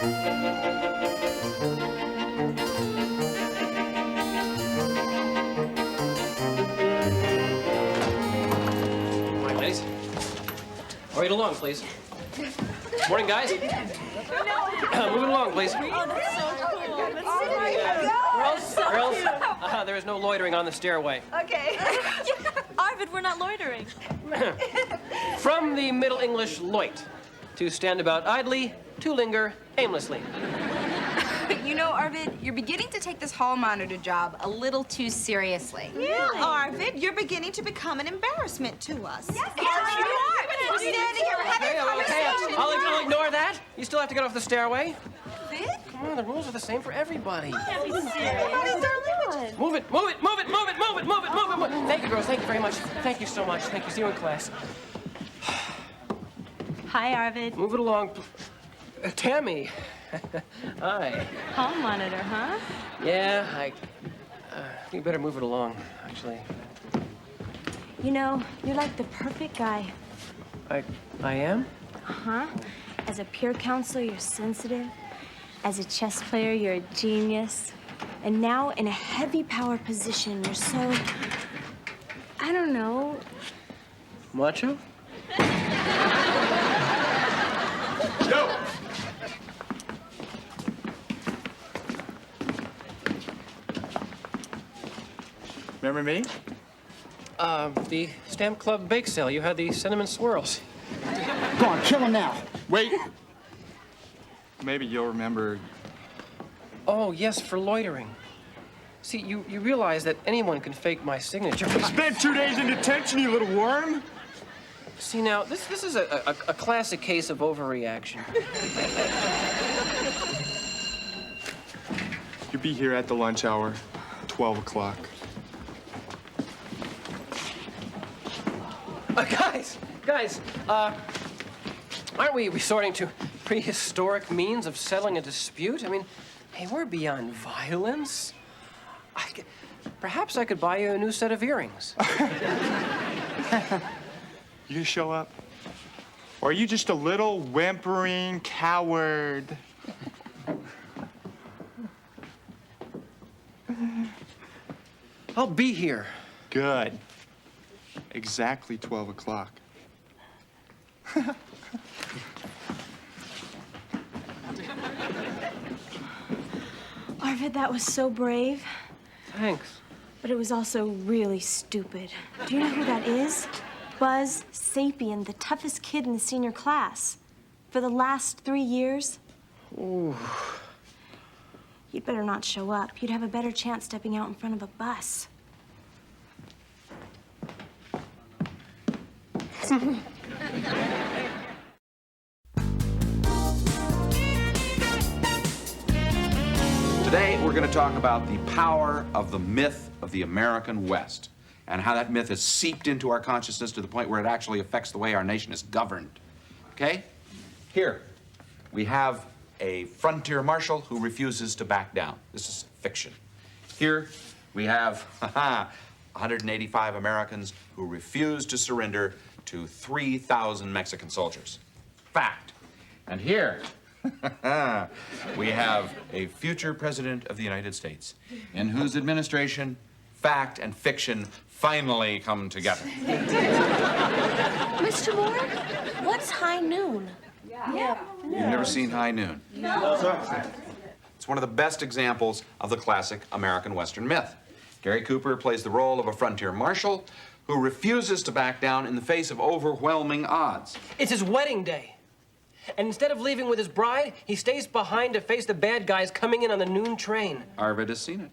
Right along, please. Morning, guys. Moving along, please. Oh, that's so cool. Oh, my God. Girls, there is no loitering on the stairway. Okay. Arvid, we're not loitering. From the Middle English loit, to stand about idly, to linger aimlessly. You know, Arvid, you're beginning to take this hall monitor job a little too seriously. Yeah, Arvid, you're beginning to become an embarrassment to us. Yes, you are. We're standing here, we're having a conversation. I'll ignore that. You still have to get off the stairway. Vid? Come on, the rules are the same for everybody. Can't be serious. Move it, move it, move it, move it, move it, move it, move it, move it. Thank you, girls. Thank you very much. Thank you so much. Thank you. See you in class. Hi, Arvid. Move it along. Tammy. Hi. Hall monitor, huh? Yeah, you better move it along, actually. You know, you're like the perfect guy. I am? Uh-huh. As a peer counselor, you're sensitive. As a chess player, you're a genius. And now, in a heavy power position, you're so... I don't know. Macho? Yo! Remember me? The Stamp Club bake sale. You had the cinnamon swirls. Go on, kill him now. Wait. Maybe you'll remember. Oh, yes, for loitering. See, you realize that anyone can fake my signature. Spent 2 days in detention, you little worm. See, now, this is a classic case of overreaction. You'll be here at the lunch hour, 12 o'clock. Guys, aren't we resorting to prehistoric means of settling a dispute? I mean, hey, we're beyond violence. Perhaps I could buy you a new set of earrings. You gonna show up? Or are you just a little whimpering coward? I'll be here. Good. Exactly 12 o'clock. Arvid, that was so brave. Thanks. But it was also really stupid. Do you know who that is? Buzz Sapien, the toughest kid in the senior class. For the last 3 years. Ooh. You'd better not show up. You'd have a better chance stepping out in front of a bus. Today, we're going to talk about the power of the myth of the American West and how that myth has seeped into our consciousness to the point where it actually affects the way our nation is governed. Okay? Here, we have a frontier marshal who refuses to back down. This is fiction. Here, we have 185 Americans who refuse to surrender to 3,000 Mexican soldiers. Fact. And here, we have a future president of the United States in whose administration fact and fiction finally come together. Mr. Moore, what's high noon? Yeah. You've never seen High Noon? No. It's one of the best examples of the classic American Western myth. Gary Cooper plays the role of a frontier marshal who refuses to back down in the face of overwhelming odds. It's his wedding day. And instead of leaving with his bride, he stays behind to face the bad guys coming in on the noon train. Arvid has seen it.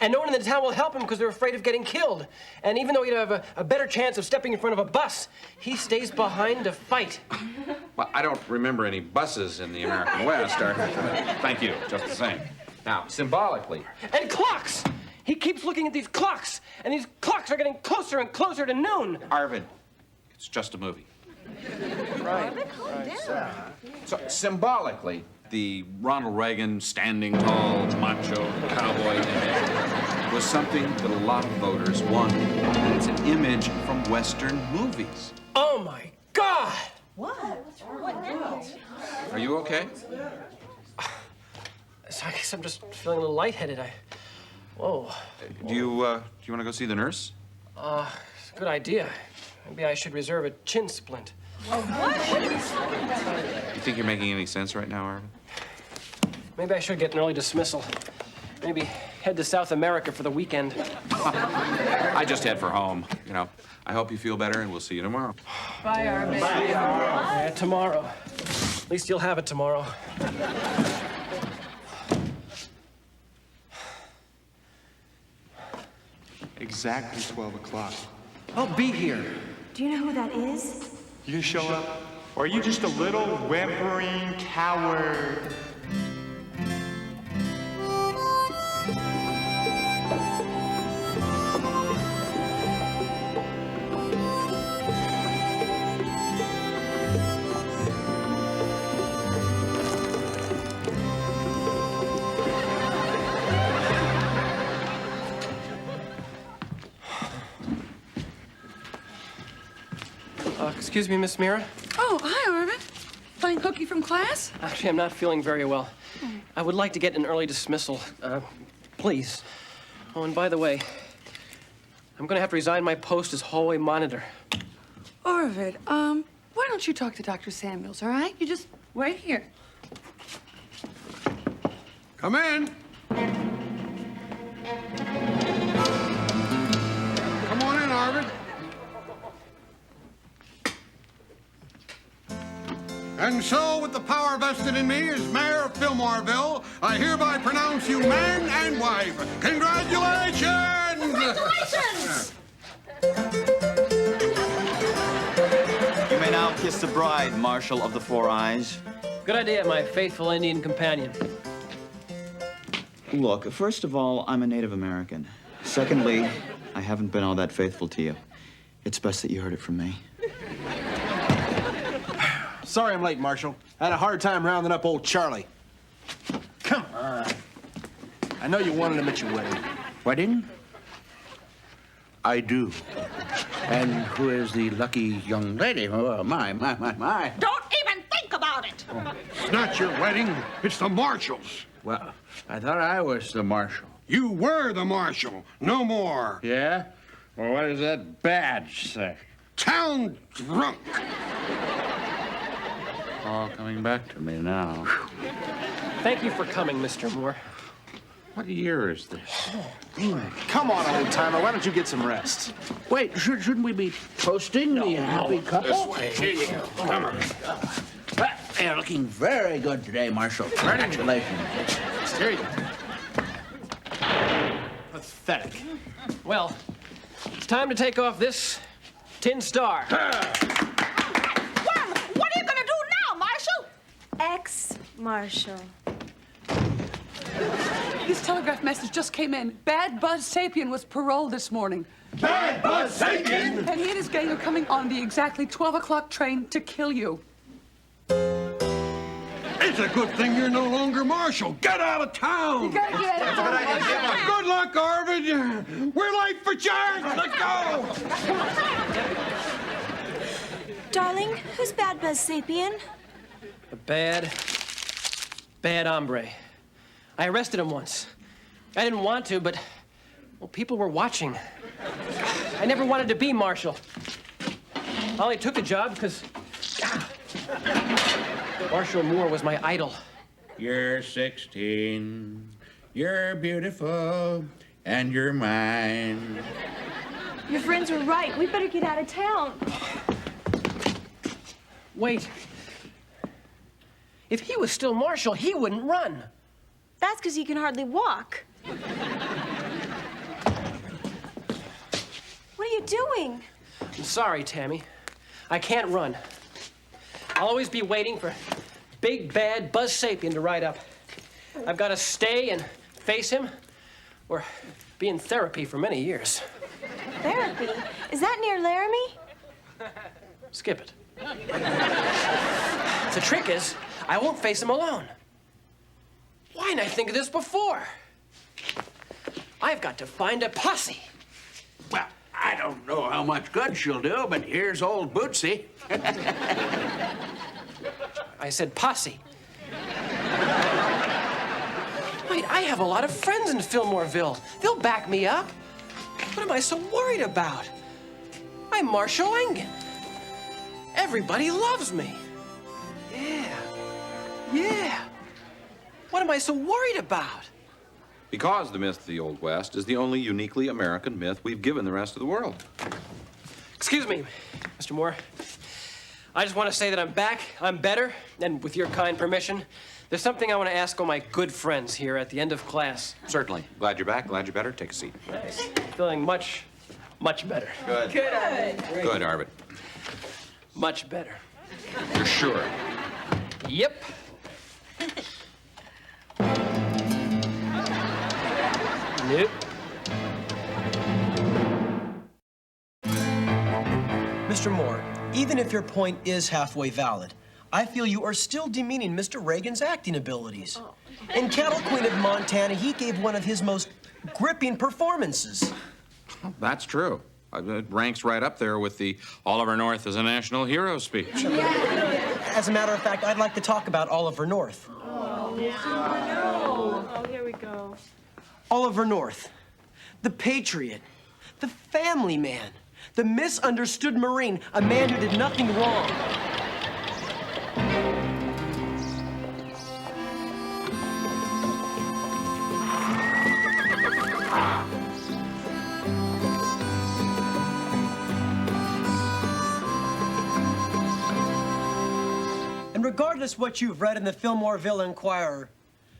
And no one in the town will help him because they're afraid of getting killed. And even though he'd have a better chance of stepping in front of a bus, he stays behind to fight. Well, I don't remember any buses in the American West. Thank you, just the same. Now, symbolically... And clocks! He keeps looking at these clocks, and these clocks are getting closer and closer to noon. Arvid, it's just a movie. Right. So, symbolically, the Ronald Reagan standing tall, macho, cowboy image was something that a lot of voters wanted. And it's an image from Western movies. Oh, my God! What? Are you okay? So I guess I'm just feeling a little lightheaded. Whoa. Do you want to go see the nurse? Good idea. Maybe I should reserve a chin splint. You think you're making any sense right now, Arvin? Maybe I should get an early dismissal. Maybe head to South America for the weekend. I just head for home, you know. I hope you feel better, and we'll see you tomorrow. Bye, Arvin. Yeah, tomorrow. At least you'll have it tomorrow. Exactly 12 o'clock. I'll be here. Do you know who that is? You show up, or are you just a little whimpering coward? Excuse me, Miss Mira. Oh, hi, Arvin. Playing hooky from class? Actually, I'm not feeling very well. I would like to get an early dismissal, please. Oh, and by the way, I'm gonna have to resign my post as hallway monitor. Arvid, why don't you talk to Dr. Samuels, all right? You just wait here. Come in. Come on in, Arvid. And so, with the power vested in me as mayor of Fillmoreville, I hereby pronounce you man and wife. Congratulations! Congratulations! You may now kiss the bride, Marshal of the Four Eyes. Good idea, my faithful Indian companion. Look, first of all, I'm a Native American. Secondly, I haven't been all that faithful to you. It's best that you heard it from me. Sorry I'm late, Marshal. I had a hard time rounding up old Charlie. Come on. I know you wanted him at your wedding. Wedding? I do. And who is the lucky young lady? Oh, my. Don't even think about it. It's not your wedding. It's the Marshal's. Well, I thought I was the marshal. You were the Marshal. No more. Yeah? Well, what does that badge say? Town drunk. All coming back to me now. Thank you for coming, Mr. Moore. What year is this? Come on, old timer. Why don't you get some rest? Wait, shouldn't we be toasting the happy couple? This way. Here you go. Come on. You're looking very good today, Marshal. Congratulations. Here you go. Pathetic. Well, it's time to take off this tin star. Well, what are you gonna do now, Marshal? Ex-Marshal. This telegraph message just came in. Bad Buzz Sapien was paroled this morning. Bad Buzz Sapien! And he and his gang are coming on the exactly 12 o'clock train to kill you. It's a good thing you're no longer Marshal. Get out of town. You gotta get out. Good luck, Arvid. We're late for church. Let's go. Darling, who's Bad Buzz Sapien? A bad hombre. I arrested him once. I didn't want to, but, well, people were watching. I never wanted to be Marshal. I only took the job because Marshal Moore was my idol. You're 16. You're beautiful. And you're mine. Your friends were right. We better get out of town. Wait. If he was still Marshal, he wouldn't run. That's because he can hardly walk. What are you doing? I'm sorry, Tammy. I can't run. I'll always be waiting for big, bad Buzz Sapien to ride up. I've got to stay and face him or be in therapy for many years. Therapy? Is that near Laramie? Skip it. The trick is, I won't face him alone. Why didn't I think of this before? I've got to find a posse. Well, I don't know how much good she'll do, but here's old Bootsy. I said posse. Wait, I have a lot of friends in Fillmoreville. They'll back me up. What am I so worried about? I'm Marshall Engen. Everybody loves me. Yeah. What am I so worried about? Because the myth of the Old West is the only uniquely American myth we've given the rest of the world. Excuse me, Mr. Moore. I just want to say that I'm back, I'm better, and with your kind permission, there's something I want to ask all my good friends here at the end of class. Certainly. Glad you're back, glad you're better. Take a seat. Nice. Feeling much better. Good. Good, Arvid. Much better. You're sure? Yep. Nope. Mr. Moore, even if your point is halfway valid, I feel you are still demeaning Mr. Reagan's acting abilities. In Cattle Queen of Montana, he gave one of his most gripping performances. That's true. It ranks right up there with the Oliver North is a national hero speech. As a matter of fact, I'd like to talk about Oliver North. Oh, here we go. Oliver North, the patriot, the family man, the misunderstood Marine, a man who did nothing wrong. And regardless what you've read in the Fillmoreville Inquirer,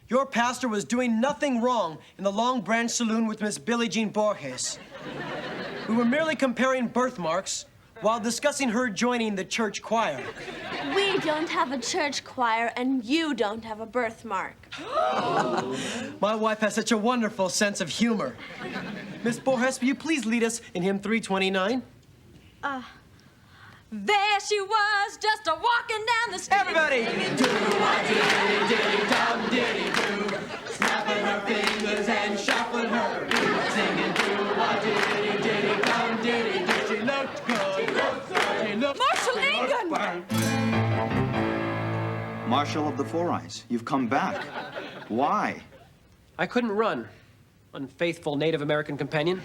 your pastor was doing nothing wrong in the Long Branch Saloon with Miss Billie Jean Borges. We were merely comparing birthmarks while discussing her joining the church choir. We don't have a church choir, and you don't have a birthmark. My wife has such a wonderful sense of humor. Miss Borges, will you please lead us in hymn 329? There she was, just a walking down the street. Everybody! Do-a-diddy-diddy-dum, diddy-do, snapping her fingers and shuffling her feet, singing do-a-diddy-diddy-dum, diddy-do. She looked good. She looked Marshall Engen! Marshal of the Four Eyes, you've come back. Why? I couldn't run, unfaithful Native American companion.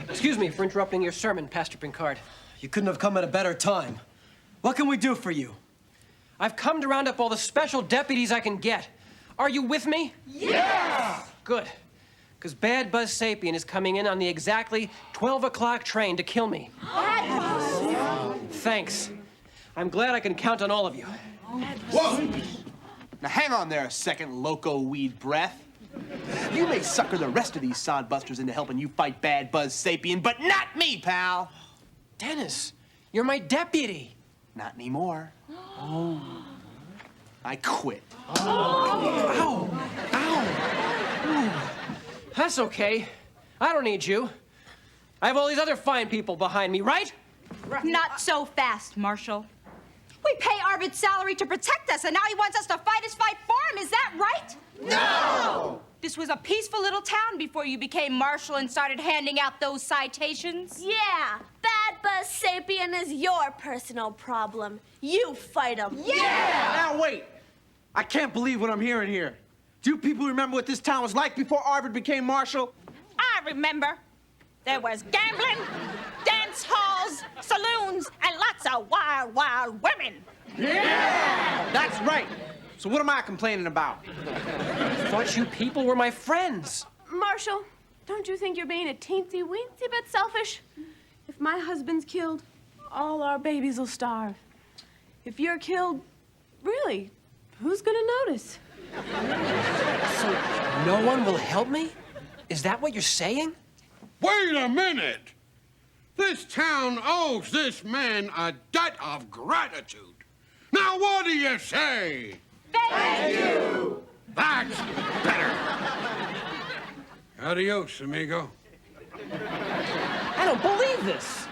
Excuse me for interrupting your sermon, Pastor Pincard. You couldn't have come at a better time. What can we do for you? I've come to round up all the special deputies I can get. Are you with me? Yeah! Good. Because Bad Buzz Sapien is coming in on the exactly 12 o'clock train to kill me. Thanks. I'm glad I can count on all of you. Whoa! Now hang on there a second, loco weed breath. You may sucker the rest of these sodbusters into helping you fight Bad Buzz Sapien, but not me, pal! Dennis, you're my deputy. Not anymore. Oh. I quit. Ow! Ow! Ooh. That's okay. I don't need you. I have all these other fine people behind me, right? Not so fast, Marshall. We pay Arvid's salary to protect us, and now he wants us to fight his fight for him. Is that right? No! This was a peaceful little town before you became marshal and started handing out those citations. Yeah, Bad Buzz Sapien is your personal problem. You fight him. Yeah! Now wait! I can't believe what I'm hearing here. Do you people remember what this town was like before Arvid became marshal? I remember. There was gambling, dance halls, saloons, and lots of wild, wild women. Yeah! That's right. So what am I complaining about? I thought you people were my friends. Marshall, don't you think you're being a teensy-weensy bit selfish? If my husband's killed, all our babies will starve. If you're killed, really, who's gonna notice? So no one will help me? Is that what you're saying? Wait a minute! This town owes this man a debt of gratitude. Now what do you say? Thank you! That's better. Adios, amigo. I don't believe this.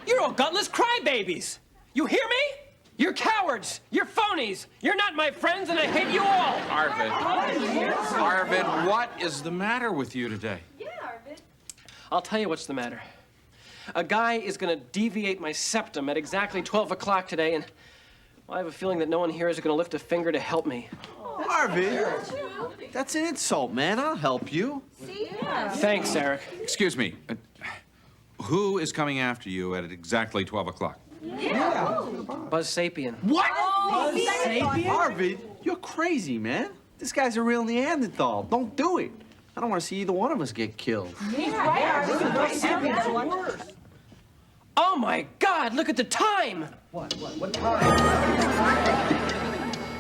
You're all gutless crybabies. You hear me? You're cowards. You're phonies. You're not my friends, and I hate you all. Arvid, what is the matter with you today? I'll tell you what's the matter. A guy is going to deviate my septum at exactly 12 o'clock today, and well, I have a feeling that no one here is going to lift a finger to help me. Arvid, that's an insult, man. I'll help you. Thanks, Eric. Excuse me. Who is coming after you at exactly 12 o'clock? Buzz Sapien. What? Buzz Sapien? Arvid, you're crazy, man. This guy's a real Neanderthal. Don't do it. I don't want to see either one of us get killed. Oh my God! Look at the time. What time?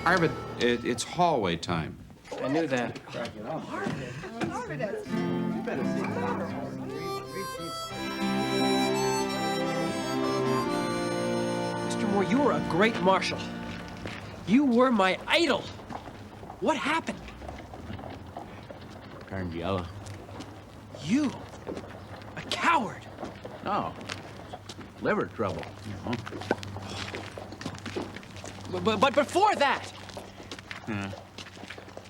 Arvid, it's hallway time. I knew that. Mr. Moore, you were a great marshal. You were my idol. What happened? Turned yellow. You, a coward. Oh, liver trouble. But before that.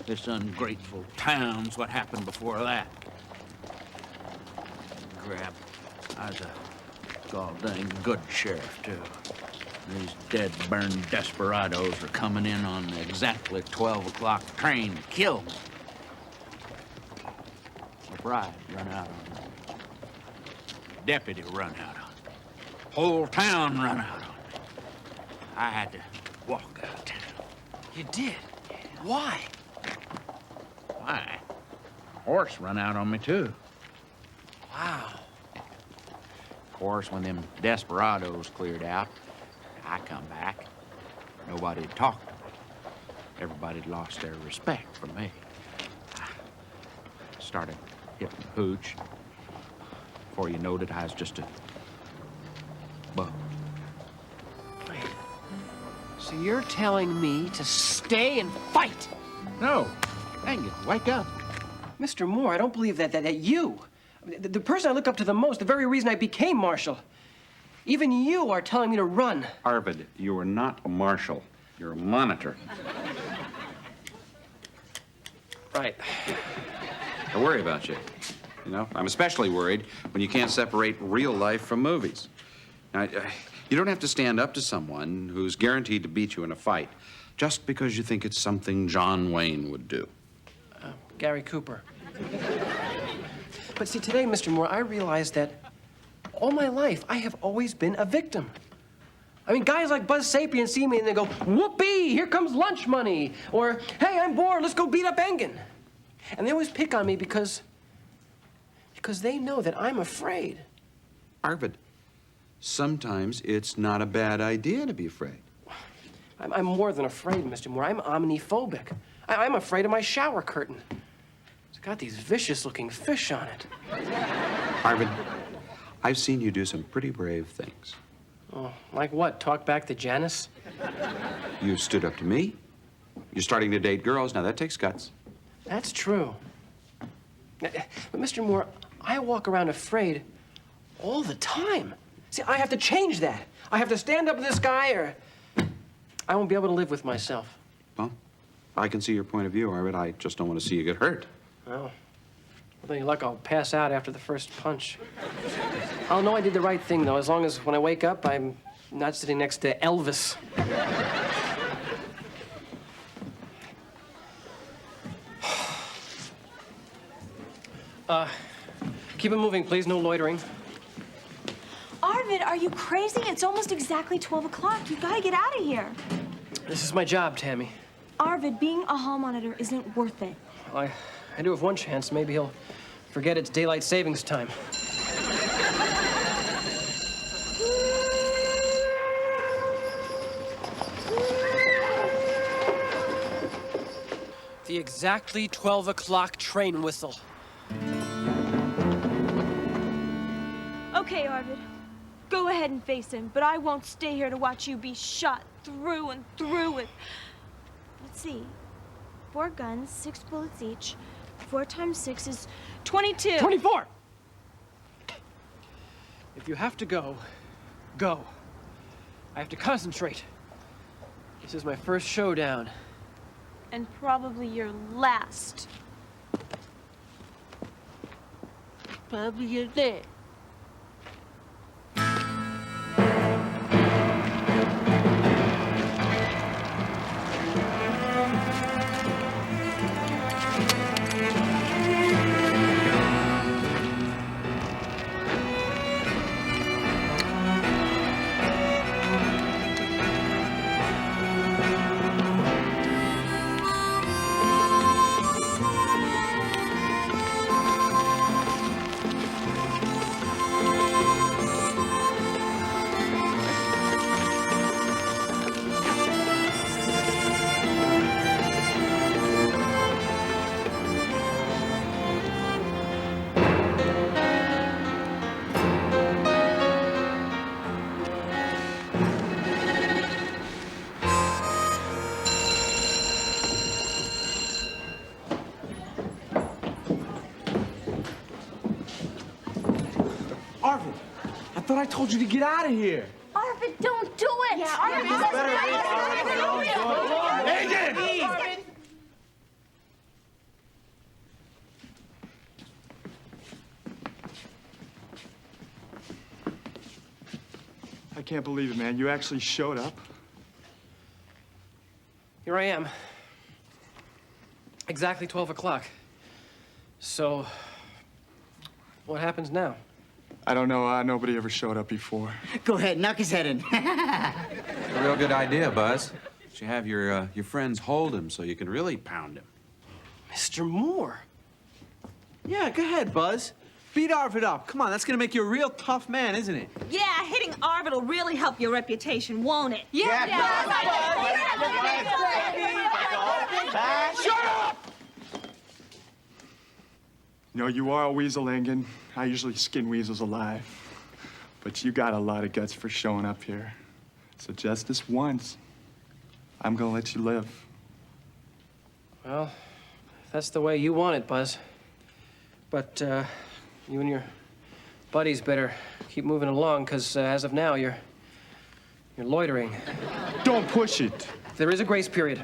This ungrateful town's what happened before that. Crap. I was a goddamn good sheriff, too. These dead, burned desperados are coming in on the exactly 12 o'clock train to kill me. My bride run out on me. Deputy run out on me. Whole town run out on me. I had to walk out of town. You did? Why? Why? Horse run out on me, too. Wow. Of course, when them desperados cleared out, I come back. Nobody'd talk to me. Everybody'd lost their respect for me. I started hitting the hooch. Before you knowed it, I was just a bum. Wait. So you're telling me to stay and fight? No. Dang it, wake up. Mr. Moore, I don't believe that you, the person I look up to the most, the very reason I became marshal, even you are telling me to run. Arvid, you are not a marshal. You're a monitor. Right. I worry about you. You know, I'm especially worried when you can't separate real life from movies. Now, you don't have to stand up to someone who's guaranteed to beat you in a fight just because you think it's something John Wayne would do. Gary Cooper. But see, today, Mr. Moore, I realized that all my life, I have always been a victim. I mean, guys like Buzz Sapien see me and they go, whoopee, here comes lunch money. Or, hey, I'm bored, let's go beat up Engen. And they always pick on me because they know that I'm afraid. Arvid, sometimes it's not a bad idea to be afraid. I'm more than afraid, Mr. Moore. I'm omniphobic. I'm afraid of my shower curtain. It's got these vicious-looking fish on it. Arvid, I've seen you do some pretty brave things. Oh, like what? Talk back to Janice? You stood up to me. You're starting to date girls. Now, that takes guts. That's true. But, Mr. Moore, I walk around afraid all the time. See, I have to change that. I have to stand up to this guy or I won't be able to live with myself. Well, I can see your point of view, Arvid. I just don't want to see you get hurt. Well, with any luck, I'll pass out after the first punch. I'll know I did the right thing, though, as long as when I wake up, I'm not sitting next to Elvis. Keep it moving, please. No loitering. Arvid, are you crazy? It's almost exactly 12 o'clock. You gotta get out of here. This is my job, Tammy. Arvid, being a hall monitor isn't worth it. Well, I do have one chance. Maybe he'll forget it's daylight savings time. The exactly 12 o'clock train whistle. Okay, Arvid. Go ahead and face him, but I won't stay here to watch you be shot through and through with... Let's see. 4 guns, 6 bullets each. 4 times 6 is 22. 24! If you have to go, go. I have to concentrate. This is my first showdown. And probably your last. Probably your last. thought I told you to get out of here. Arvid, don't do it! Yeah, Megan! I can't believe it, man. You actually showed up. Here I am. Exactly 12 o'clock. So, what happens now? I don't know. Nobody ever showed up before. Go ahead, knock his head in. A real good idea, Buzz. You should have your friends hold him so you can really pound him. Mr. Moore. Yeah, go ahead, Buzz. Beat Arvid up. Come on, that's gonna make you a real tough man, isn't it? Yeah, hitting Arvid will really help your reputation, won't it? Yeah. Shut up! You know, you are a weasel, Engen. I usually skin weasels alive. But you got a lot of guts for showing up here. So just this once, I'm gonna let you live. Well, if that's the way you want it, Buzz. But, you and your buddies better keep moving along, because as of now, you're loitering. Don't push it. There is a grace period.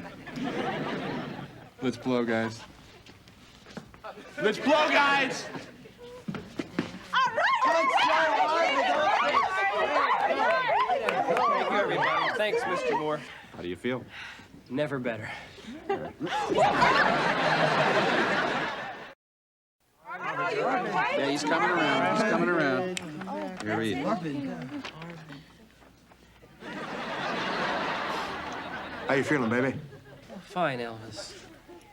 Let's blow, guys. Let's blow, guys! Thank you, everybody. Thanks, Mr. Moore. How do you feel? Never better. Yeah, he's coming around. He's coming around. Here he is. How you feeling, baby? Fine, Elvis.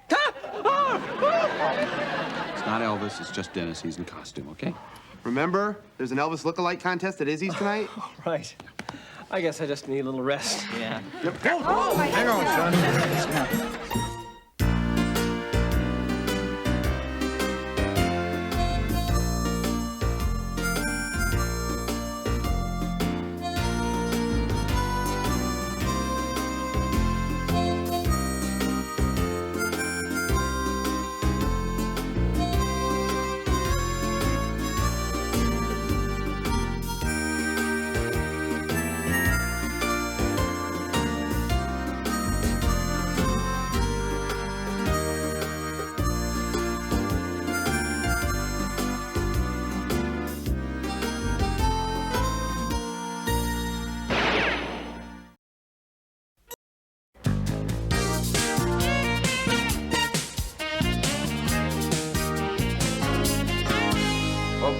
It's not Elvis, it's just Dennis. He's in costume, okay? Remember, there's an Elvis lookalike contest at Izzy's tonight? Right. I guess I just need a little rest. Yeah. Hang on, son.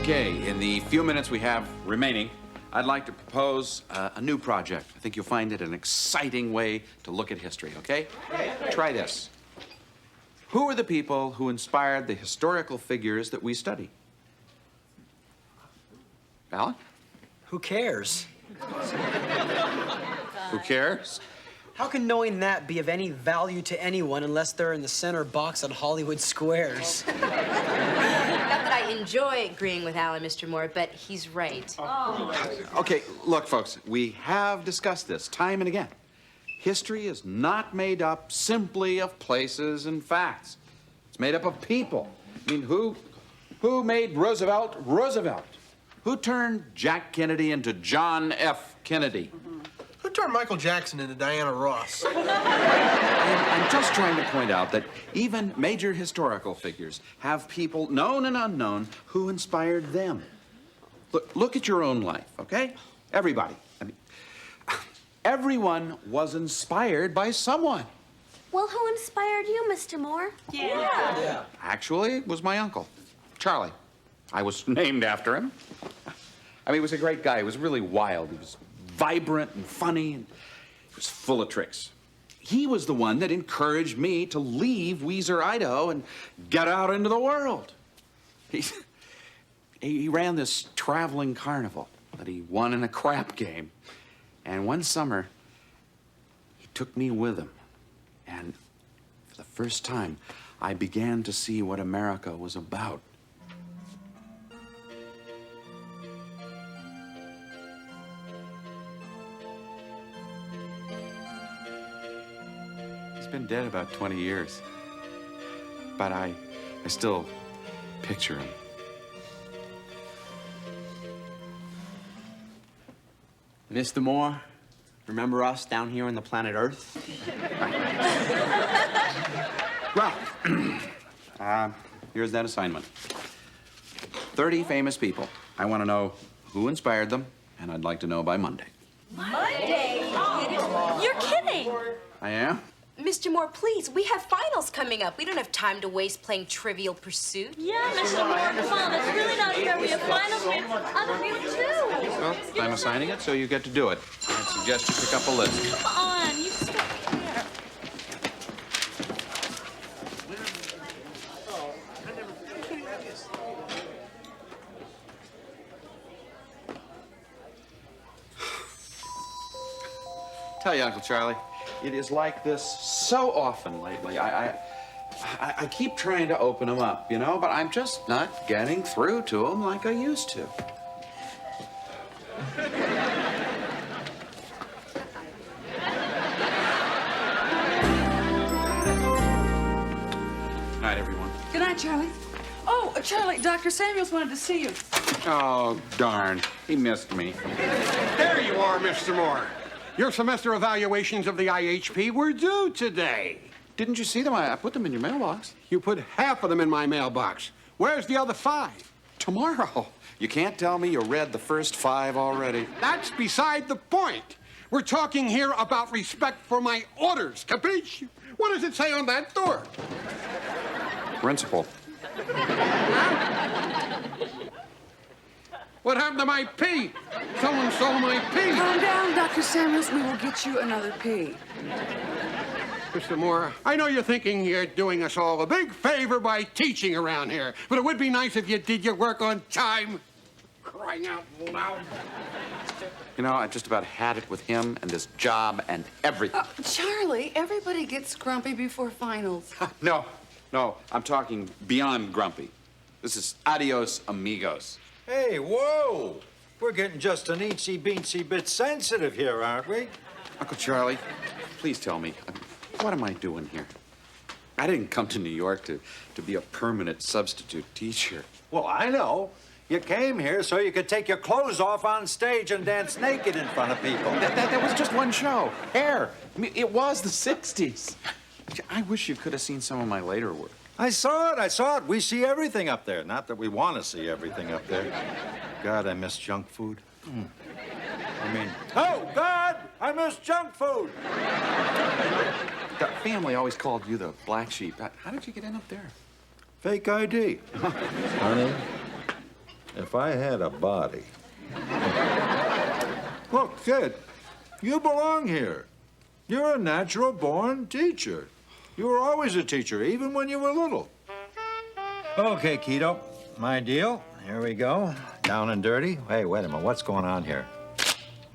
Okay, in the few minutes we have remaining, I'd like to propose a new project. I think you'll find it an exciting way to look at history, okay? Try this. Who are the people who inspired the historical figures that we study? Alan? Who cares? Who cares? How can knowing that be of any value to anyone unless they're in the center box on Hollywood Squares? Not that I enjoy agreeing with Alan, Mr. Moore, but he's right. Okay, look, folks, we have discussed this time and again. History is not made up simply of places and facts. It's made up of people. I mean, who made Roosevelt Roosevelt? Who turned Jack Kennedy into John F. Kennedy? Who turned Michael Jackson into Diana Ross? I'm just trying to point out that even major historical figures have people, known and unknown, who inspired them. Look at your own life, okay? Everybody. I mean, everyone was inspired by someone. Well, who inspired you, Mr. Moore? Yeah. Actually, it was my uncle, Charlie. I was named after him. I mean, he was a great guy. He was really wild. He was vibrant and funny, and he was full of tricks. He was the one that encouraged me to leave Weiser, Idaho, and get out into the world. He ran this traveling carnival that he won in a crap game. And one summer, he took me with him. And for the first time, I began to see what America was about. He's been dead about 20 years. But I still picture him. Mr. Moore, remember us down here on the planet Earth? Well, here's that assignment. 30 famous people. I want to know who inspired them, and I'd like to know by Monday. Monday? You're kidding. I am? Mr. Moore, please, we have finals coming up. We don't have time to waste playing Trivial Pursuit. Yeah, Mr. Moore, come on. It's really not fair. We have finals. We have other people, too. Well, I'm assigning it, so you get to do it. I suggest you pick up a list. Come on. You just don't care. Tell you, Uncle Charlie, it is like this so often lately. I keep trying to open them up, you know, but I'm just not getting through to them like I used to. Night, everyone. Good night, Charlie. Oh, Charlie, Dr. Samuels wanted to see you. Oh, darn. He missed me. There you are, Mr. Moore. Your semester evaluations of the IHP were due today. Didn't you see them? I put them in your mailbox. You put half of them in my mailbox. Where's the other 5? Tomorrow. You can't tell me you read the first 5 already. That's beside the point. We're talking here about respect for my orders, capiche? What does it say on that door? Principal. What happened to my pee? Someone stole my pee. Calm down, Dr. Samuels. We will get you another pee. Mr. Moore, I know you're thinking you're doing us all a big favor by teaching around here, but it would be nice if you did your work on time. Crying out loud. You know, I just about had it with him and this job and everything. Charlie, everybody gets grumpy before finals. No, I'm talking beyond grumpy. This is adios, amigos. Hey, whoa! We're getting just an eensy-beensy bit sensitive here, aren't we? Uncle Charlie, please tell me, what am I doing here? I didn't come to New York to be a permanent substitute teacher. Well, I know. You came here so you could take your clothes off on stage and dance naked in front of people. That was just one show. Hair. I mean, it was the 60s. I wish you could have seen some of my later work. I saw it. We see everything up there. Not that we want to see everything up there. God, I miss junk food. Oh, God, I miss junk food. The family always called you the black sheep. How did you get in up there? Fake ID. Honey, if I had a body. Look, kid, you belong here. You're a natural-born teacher. You were always a teacher, even when you were little. Okay, Keto, my deal. Here we go. Down and dirty. Hey, wait a minute. What's going on here?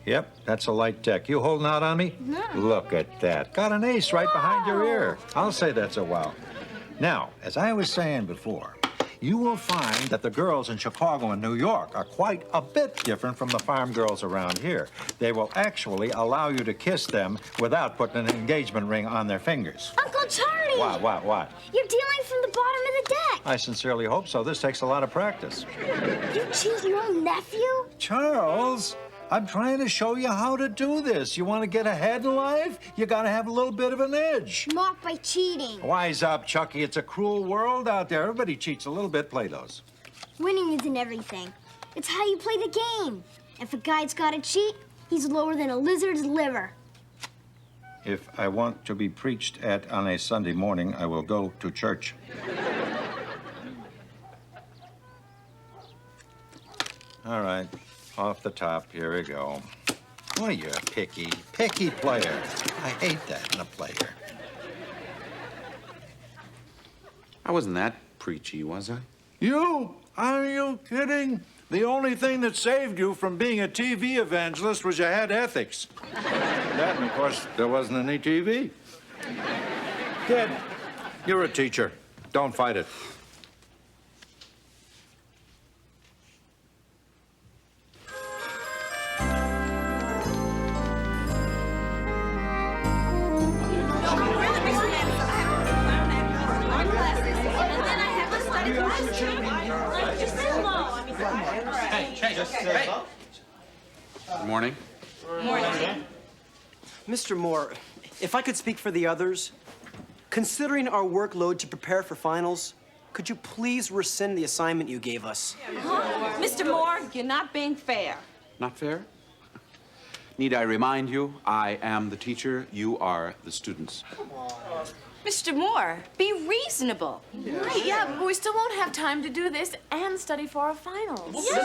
Yep, that's a light tech. You holding out on me? No. Look at that. Got an ace right behind your ear. I'll say that's a wow. Now, as I was saying before, you will find that the girls in Chicago and New York are quite a bit different from the farm girls around here. They will actually allow you to kiss them without putting an engagement ring on their fingers. Uncle Charlie! What? You're dealing from the bottom of the deck. I sincerely hope so. This takes a lot of practice. You cheat your own nephew? Charles, I'm trying to show you how to do this. You want to get ahead in life? You got to have a little bit of an edge. Not by cheating. Wise up, Chucky. It's a cruel world out there. Everybody cheats a little bit. Play those. Winning isn't everything. It's how you play the game. If a guy's got to cheat, he's lower than a lizard's liver. If I want to be preached at on a Sunday morning, I will go to church. All right, off the top, here we go. Oh, you're a picky player. I hate that in a player. I wasn't that preachy, was I? You? Are you kidding? The only thing that saved you from being a TV evangelist was you had ethics. That, and of course, there wasn't any TV. Kid, you're a teacher. Don't fight it. Hey. Good morning. Morning. Mr. Moore, if I could speak for the others, considering our workload to prepare for finals, could you please rescind the assignment you gave us? Mr. Moore, you're not being fair. Not fair? Need I remind you, I am the teacher, you are the students. Mr. Moore, be reasonable. Right, yeah, but we still won't have time to do this and study for our finals. I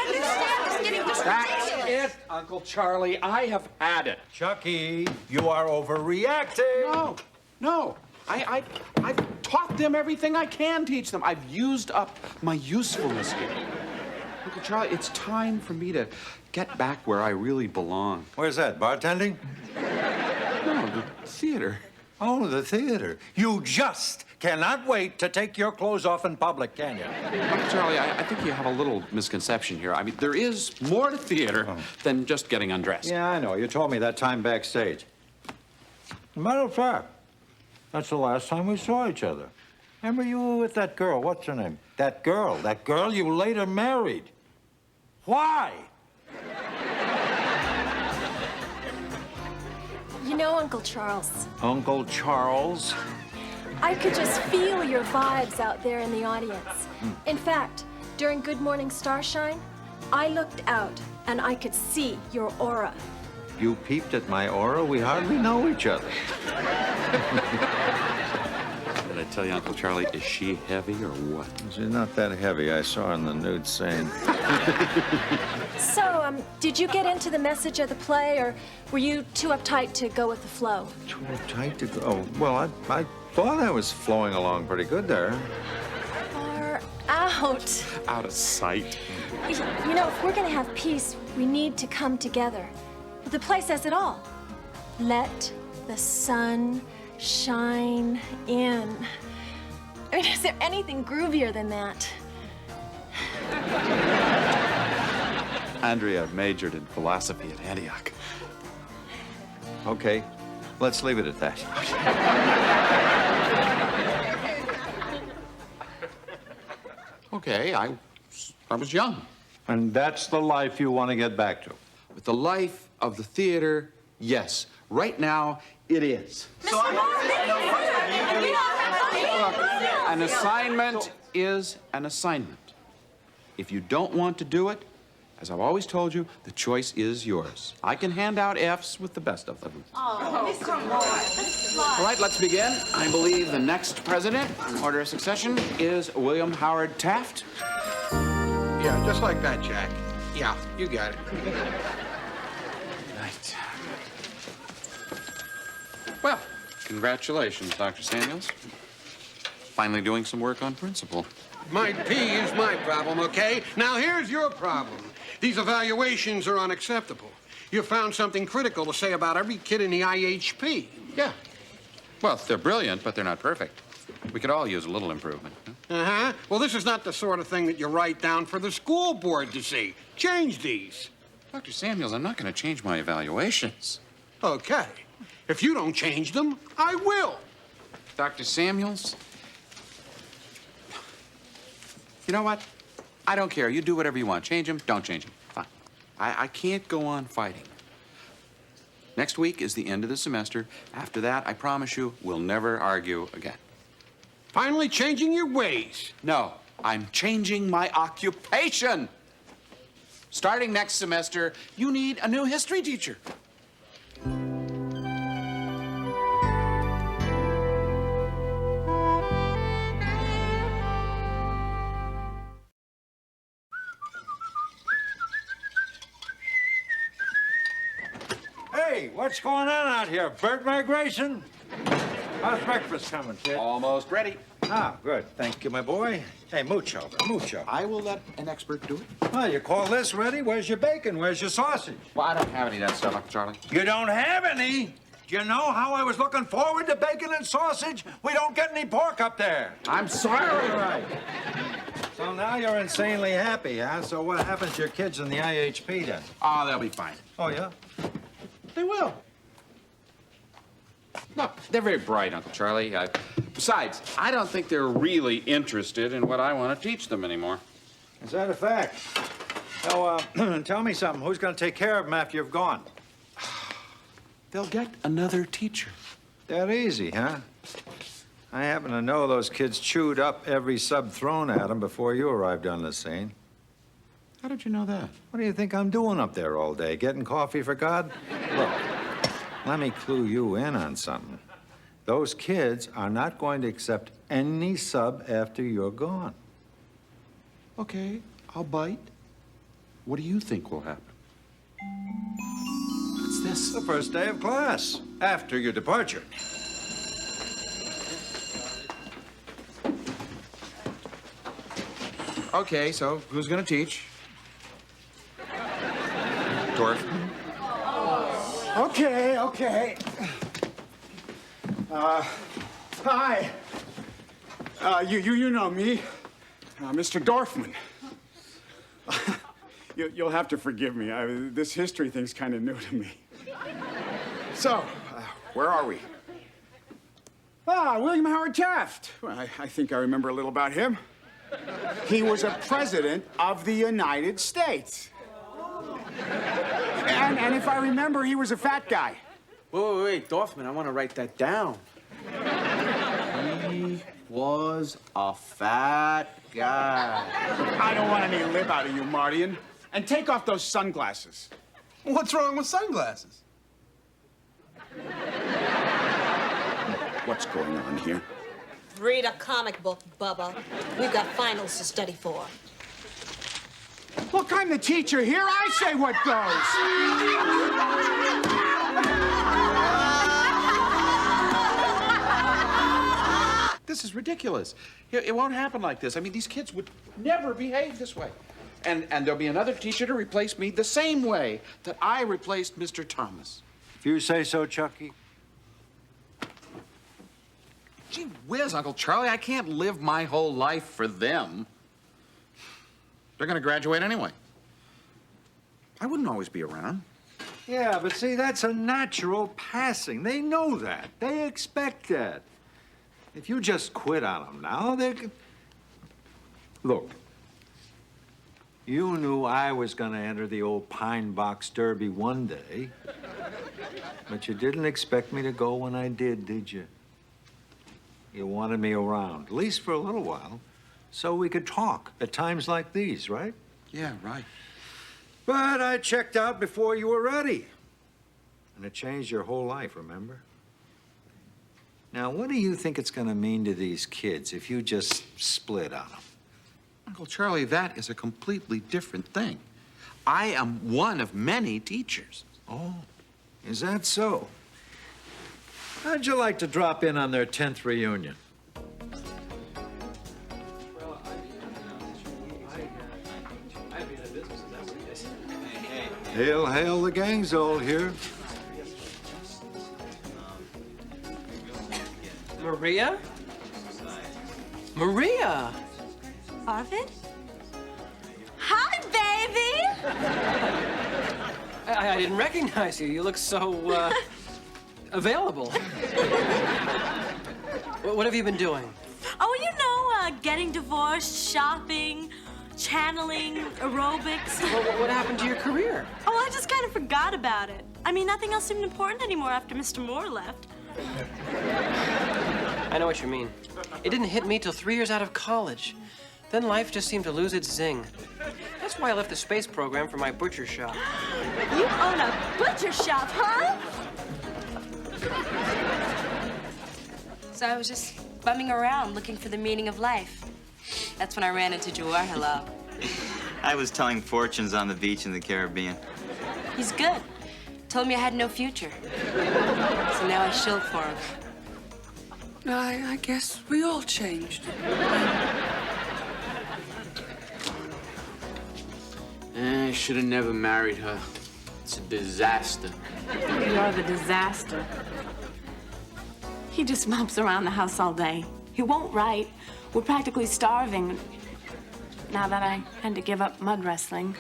understand this getting That's it, Uncle Charlie. I have had it. Chucky, you are overreacting. No. I've taught them everything I can teach them. I've used up my usefulness here. Uncle Charlie, it's time for me to get back where I really belong. Where's that, bartending? No, the theater. Oh, the theater. You just cannot wait to take your clothes off in public, can you? Uncle Charlie, I think you have a little misconception here. I mean, there is more to theater than just getting undressed. Yeah, I know. You told me that time backstage. As a matter of fact, that's the last time we saw each other. Remember you were with that girl, what's her name? That girl you later married. Why? You know, Uncle Charles, Uncle Charles? I could just feel your vibes out there in the audience. In fact, during Good Morning Starshine, I looked out and I could see your aura. You peeped at my aura? We hardly know each other. Did I tell you, Uncle Charlie, is she heavy or what? She's not that heavy. I saw her in the nude scene. So, did you get into the message of the play, or were you too uptight to go with the flow? Too tight to go. Oh, well, I thought I was flowing along pretty good there. Far out. Out of sight. You know, if we're gonna have peace, we need to come together. The play says it all. Let the sun shine in. I mean, is there anything groovier than that? Andrea majored in philosophy at Antioch. Okay, let's leave it at that. Okay, I was young. And that's the life you want to get back to? But the life of the theater, yes. Right now, it is. So An assignment is an assignment. If you don't want to do it, as I've always told you, the choice is yours. I can hand out Fs with the best of them. Oh, come on. All right, let's begin. I believe the next president, in order of succession, is William Howard Taft. Yeah, just like that, Jack. Yeah, you got it. Right. Well, congratulations, Dr. Samuels. Finally doing some work on principle. My P is my problem, okay? Now, here's your problem. These evaluations are unacceptable. You found something critical to say about every kid in the IHP. Yeah. Well, they're brilliant, but they're not perfect. We could all use a little improvement. Uh-huh. Well, this is not the sort of thing that you write down for the school board to see. Change these. Dr. Samuels, I'm not going to change my evaluations. Okay. If you don't change them, I will. Dr. Samuels? You know what? I don't care. You do whatever you want. Change them, don't change them. Fine. I can't go on fighting. Next week is the end of the semester. After that, I promise you, we'll never argue again. Finally changing your ways. No, I'm changing my occupation. Starting next semester, you need a new history teacher. Hey, what's going on out here? Bird migration? How's breakfast coming, kid? Almost ready. Ah, good. Thank you, my boy. Hey, mucho. I will let an expert do it. Well, you call this ready? Where's your bacon? Where's your sausage? Well, I don't have any of that stuff, Uncle Charlie. You don't have any? Do you know how I was looking forward to bacon and sausage? We don't get any pork up there. I'm sorry. All right. So now you're insanely happy, huh? So what happens to your kids in the IHP then? Oh, they'll be fine. Oh, yeah? They will. No, they're very bright, Uncle Charlie. Besides, I don't think they're really interested in what I want to teach them anymore. Is that a fact? So, tell me something. Who's going to take care of them after you've gone? They'll get another teacher. That easy, huh? I happen to know those kids chewed up every sub thrown at them before you arrived on the scene. How did you know that? What do you think I'm doing up there all day? Getting coffee for God? Look, let me clue you in on something. Those kids are not going to accept any sub after you're gone. Okay, I'll bite. What do you think will happen? What's this? The first day of class, after your departure. Okay, so who's gonna teach? Dorf. Okay. Hi. You know me, Mr. Dorfman. You'll have to forgive me. This history thing's kind of new to me. So, where are we? William Howard Taft. Well, I think I remember a little about him. He was a president of the United States. And if I remember, he was a fat guy. Wait, Dorfman, I want to write that down. He was a fat guy. I don't want any lip out of you, Mardian. And take off those sunglasses. What's wrong with sunglasses? What's going on here? Read a comic book, Bubba. We've got finals to study for. Look, I'm the teacher here. I say what goes. This is ridiculous. It won't happen like this. I mean, these kids would never behave this way. And there'll be another teacher to replace me the same way that I replaced Mr. Thomas. If you say so, Chucky. Gee whiz, Uncle Charlie, I can't live my whole life for them. They're gonna graduate anyway. I wouldn't always be around. Yeah, but see, that's a natural passing. They know that. They expect that. If you just quit on them now, they could... Look, you knew I was gonna enter the old pine box derby one day, but you didn't expect me to go when I did you? You wanted me around, at least for a little while, so we could talk at times like these, right? Yeah, right. But I checked out before you were ready. And it changed your whole life, remember? Now, what do you think it's gonna mean to these kids if you just split on them? Uncle Charlie, that is a completely different thing. I am one of many teachers. Oh, is that so? How'd you like to drop in on their 10th reunion? Hail, hail, the gang's all here. Maria? Maria! Arvid? Hi, baby! I didn't recognize you. You look so, available. What have you been doing? Oh, getting divorced, shopping, channeling, aerobics. What happened to your career? Oh, I just kind of forgot about it. I mean, nothing else seemed important anymore after Mr. Moore left. I know what you mean. It didn't hit me till 3 years out of college. Then life just seemed to lose its zing. That's why I left the space program for my butcher shop. You own a butcher shop, huh? So I was just bumming around looking for the meaning of life. That's when I ran into Jawaharlal. I was telling fortunes on the beach in the Caribbean. He's good. Told me I had no future. So now I shill for him. I guess we all changed. I should have never married her. It's a disaster. You're the disaster. He just mopes around the house all day. He won't write. We're practically starving now that I had to give up mud wrestling.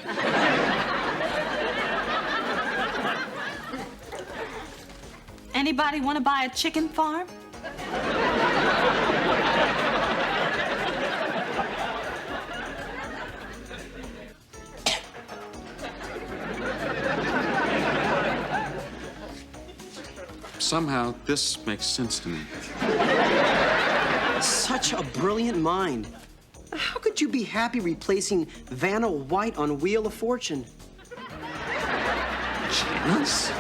Anybody want to buy a chicken farm? somehow this makes sense to me. Such a brilliant mind. How could you be happy replacing Vanna White on Wheel of Fortune? Janice?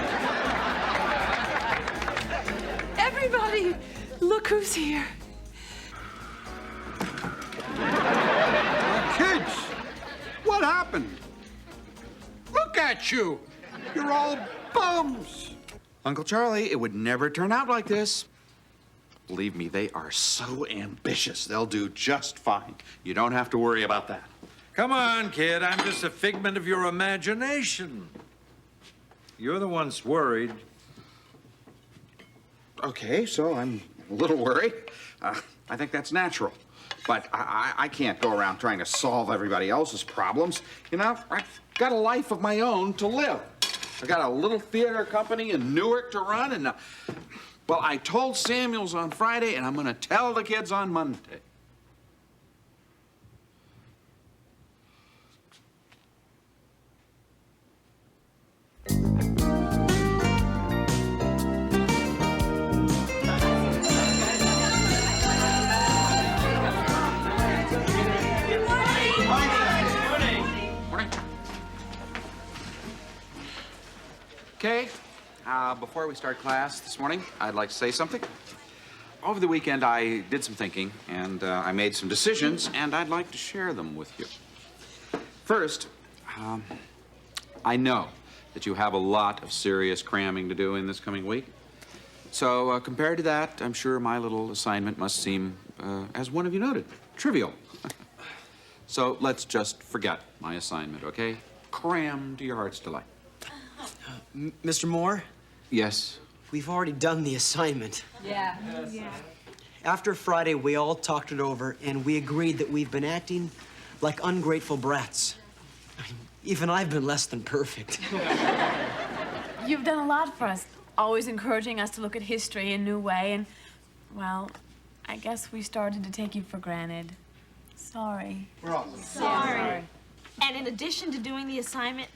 Everybody, look who's here. Kids, what happened? Look at you. You're all bums. Uncle Charlie, it would never turn out like this. Believe me, they are so ambitious. They'll do just fine. You don't have to worry about that. Come on, kid. I'm just a figment of your imagination. You're the one's worried. Okay, so I'm a little worried. I think that's natural. But I can't go around trying to solve everybody else's problems. You know, I've got a life of my own to live. I got a little theater company in Newark to run, and, well, I told Samuels on Friday, and I'm gonna tell the kids on Monday. Okay, before we start class this morning, I'd like to say something. Over the weekend, I did some thinking, and I made some decisions, and I'd like to share them with you. First, I know that you have a lot of serious cramming to do in this coming week. So compared to that, I'm sure my little assignment must seem, as one of you noted, trivial. So let's just forget my assignment, okay? Cram to your heart's delight. Mr. Moore? Yes? We've already done the assignment. Yeah. After Friday, we all talked it over, and we agreed that we've been acting like ungrateful brats. I mean, even I've been less than perfect. You've done a lot for us, always encouraging us to look at history in a new way, and, well, I guess we started to take you for granted. Sorry. Sorry. And in addition to doing the assignment,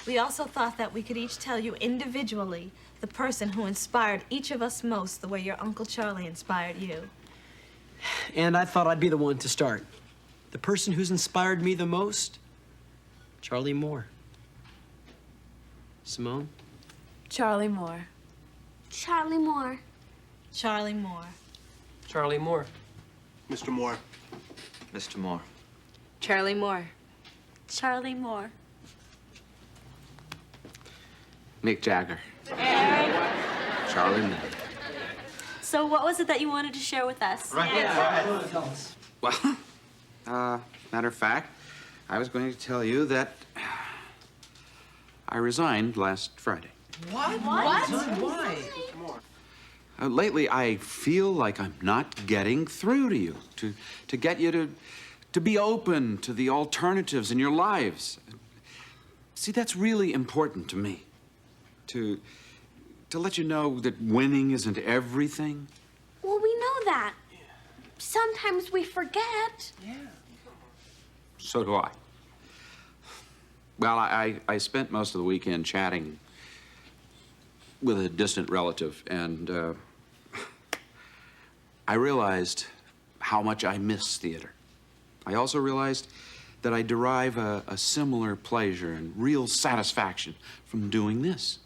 we also thought that we could each tell you individually the person who inspired each of us most the way your Uncle Charlie inspired you. And I thought I'd be the one to start. The person who's inspired me the most? Charlie Moore. Simone? Charlie Moore. Charlie Moore. Charlie Moore. Charlie Moore. Mr. Moore. Mr. Moore. Charlie Moore. Charlie Moore. Mick Jagger. Charlie Moore. So what was it that you wanted to share with us? Well, matter of fact, I was going to tell you that I resigned last Friday. What? Why? Lately, I feel like I'm not getting through to you, to get you to be open to the alternatives in your lives. See, that's really important to me. To let you know that winning isn't everything. Well, we know that. Sometimes we forget. Yeah. So do I. Well, I spent most of the weekend chatting with a distant relative, and I realized how much I miss theater. I also realized that I derive a similar pleasure and real satisfaction from doing this.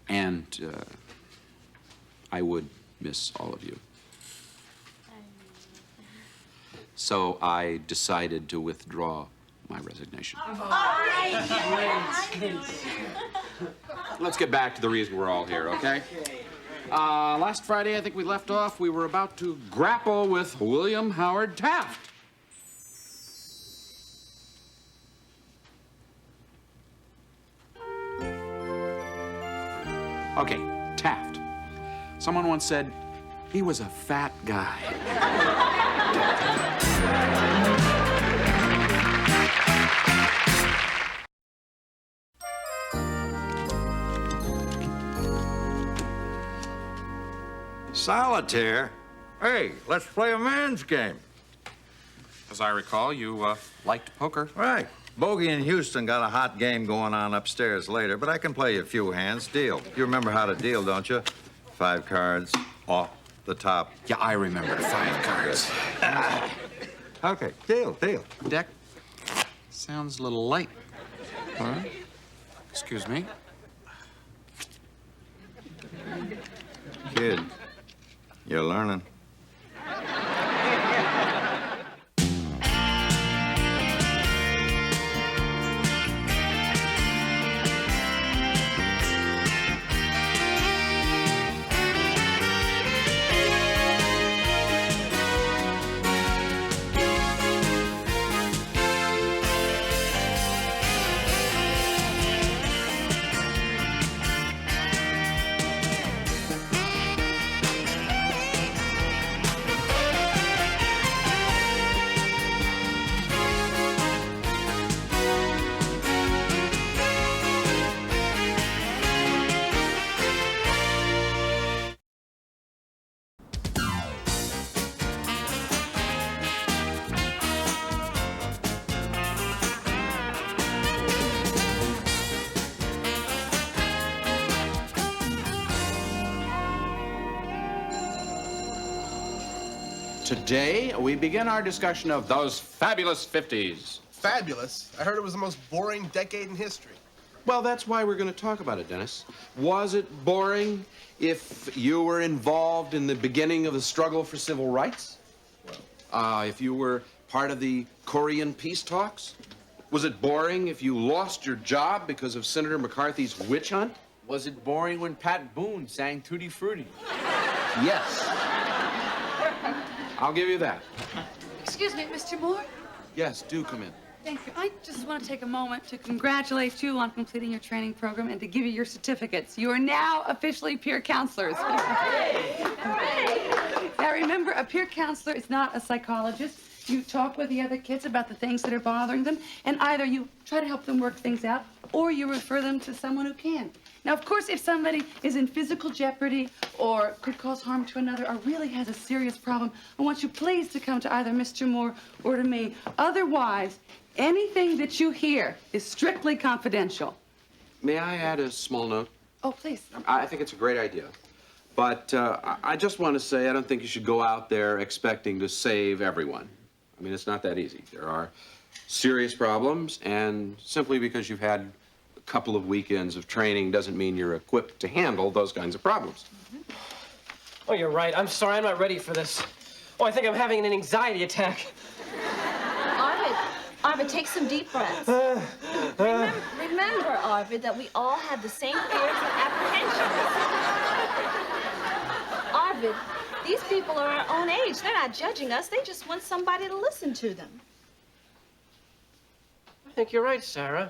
And I would miss all of you. So I decided to withdraw my resignation. Let's get back to the reason we're all here, okay? Last Friday, I think we left off, we were about to grapple with William Howard Taft. Okay, Taft. Someone once said he was a fat guy. Solitaire? Hey, let's play a man's game. As I recall, you liked poker. Right. Bogey in Houston got a hot game going on upstairs later, but I can play you a few hands. Deal. You remember how to deal, don't you? 5 cards off the top. Yeah, I remember. 5 cards. Okay, deal. Deck sounds a little light. Huh? Excuse me. Kid, you're learning. Today, we begin our discussion of those fabulous 50s. Fabulous? I heard it was the most boring decade in history. Well, that's why we're going to talk about it, Dennis. Was it boring if you were involved in the beginning of the struggle for civil rights? If you were part of the Korean peace talks? Was it boring if you lost your job because of Senator McCarthy's witch hunt? Was it boring when Pat Boone sang Tutti Frutti? Yes. I'll give you that. Excuse me, Mr. Moore. Yes, do come in. Thank you. I just want to take a moment to congratulate you on completing your training program and to give you your certificates. You are now officially peer counselors. Now remember, a peer counselor is not a psychologist. You talk with the other kids about the things that are bothering them, and either you try to help them work things out, or you refer them to someone who can. Now, of course, if somebody is in physical jeopardy or could cause harm to another or really has a serious problem, I want you please to come to either Mr. Moore or to me. Otherwise, anything that you hear is strictly confidential. May I add a small note? Oh, please. I think it's a great idea. But I just want to say I don't think you should go out there expecting to save everyone. I mean, it's not that easy. There are serious problems, and simply because you've had a couple of weekends of training doesn't mean you're equipped to handle those kinds of problems. Oh, you're right. I'm sorry. I'm not ready for this. Oh, I think I'm having an anxiety attack. Arvid, take some deep breaths. Remember, Arvid, that we all have the same fears and apprehensions. Arvid, these people are our own age. They're not judging us. They just want somebody to listen to them. I think you're right, Sarah.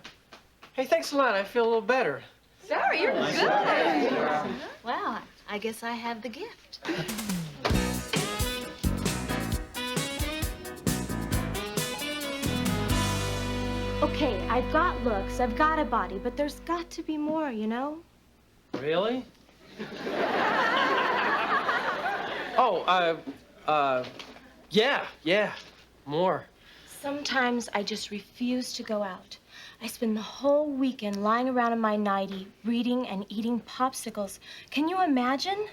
Hey, thanks a lot. I feel a little better. Sarah, you're good. Well, I guess I have the gift. Okay, I've got looks, I've got a body, but there's got to be more, you know? Really? Yeah, more. Sometimes I just refuse to go out. I spend the whole weekend lying around in my nightie, reading and eating popsicles. Can you imagine?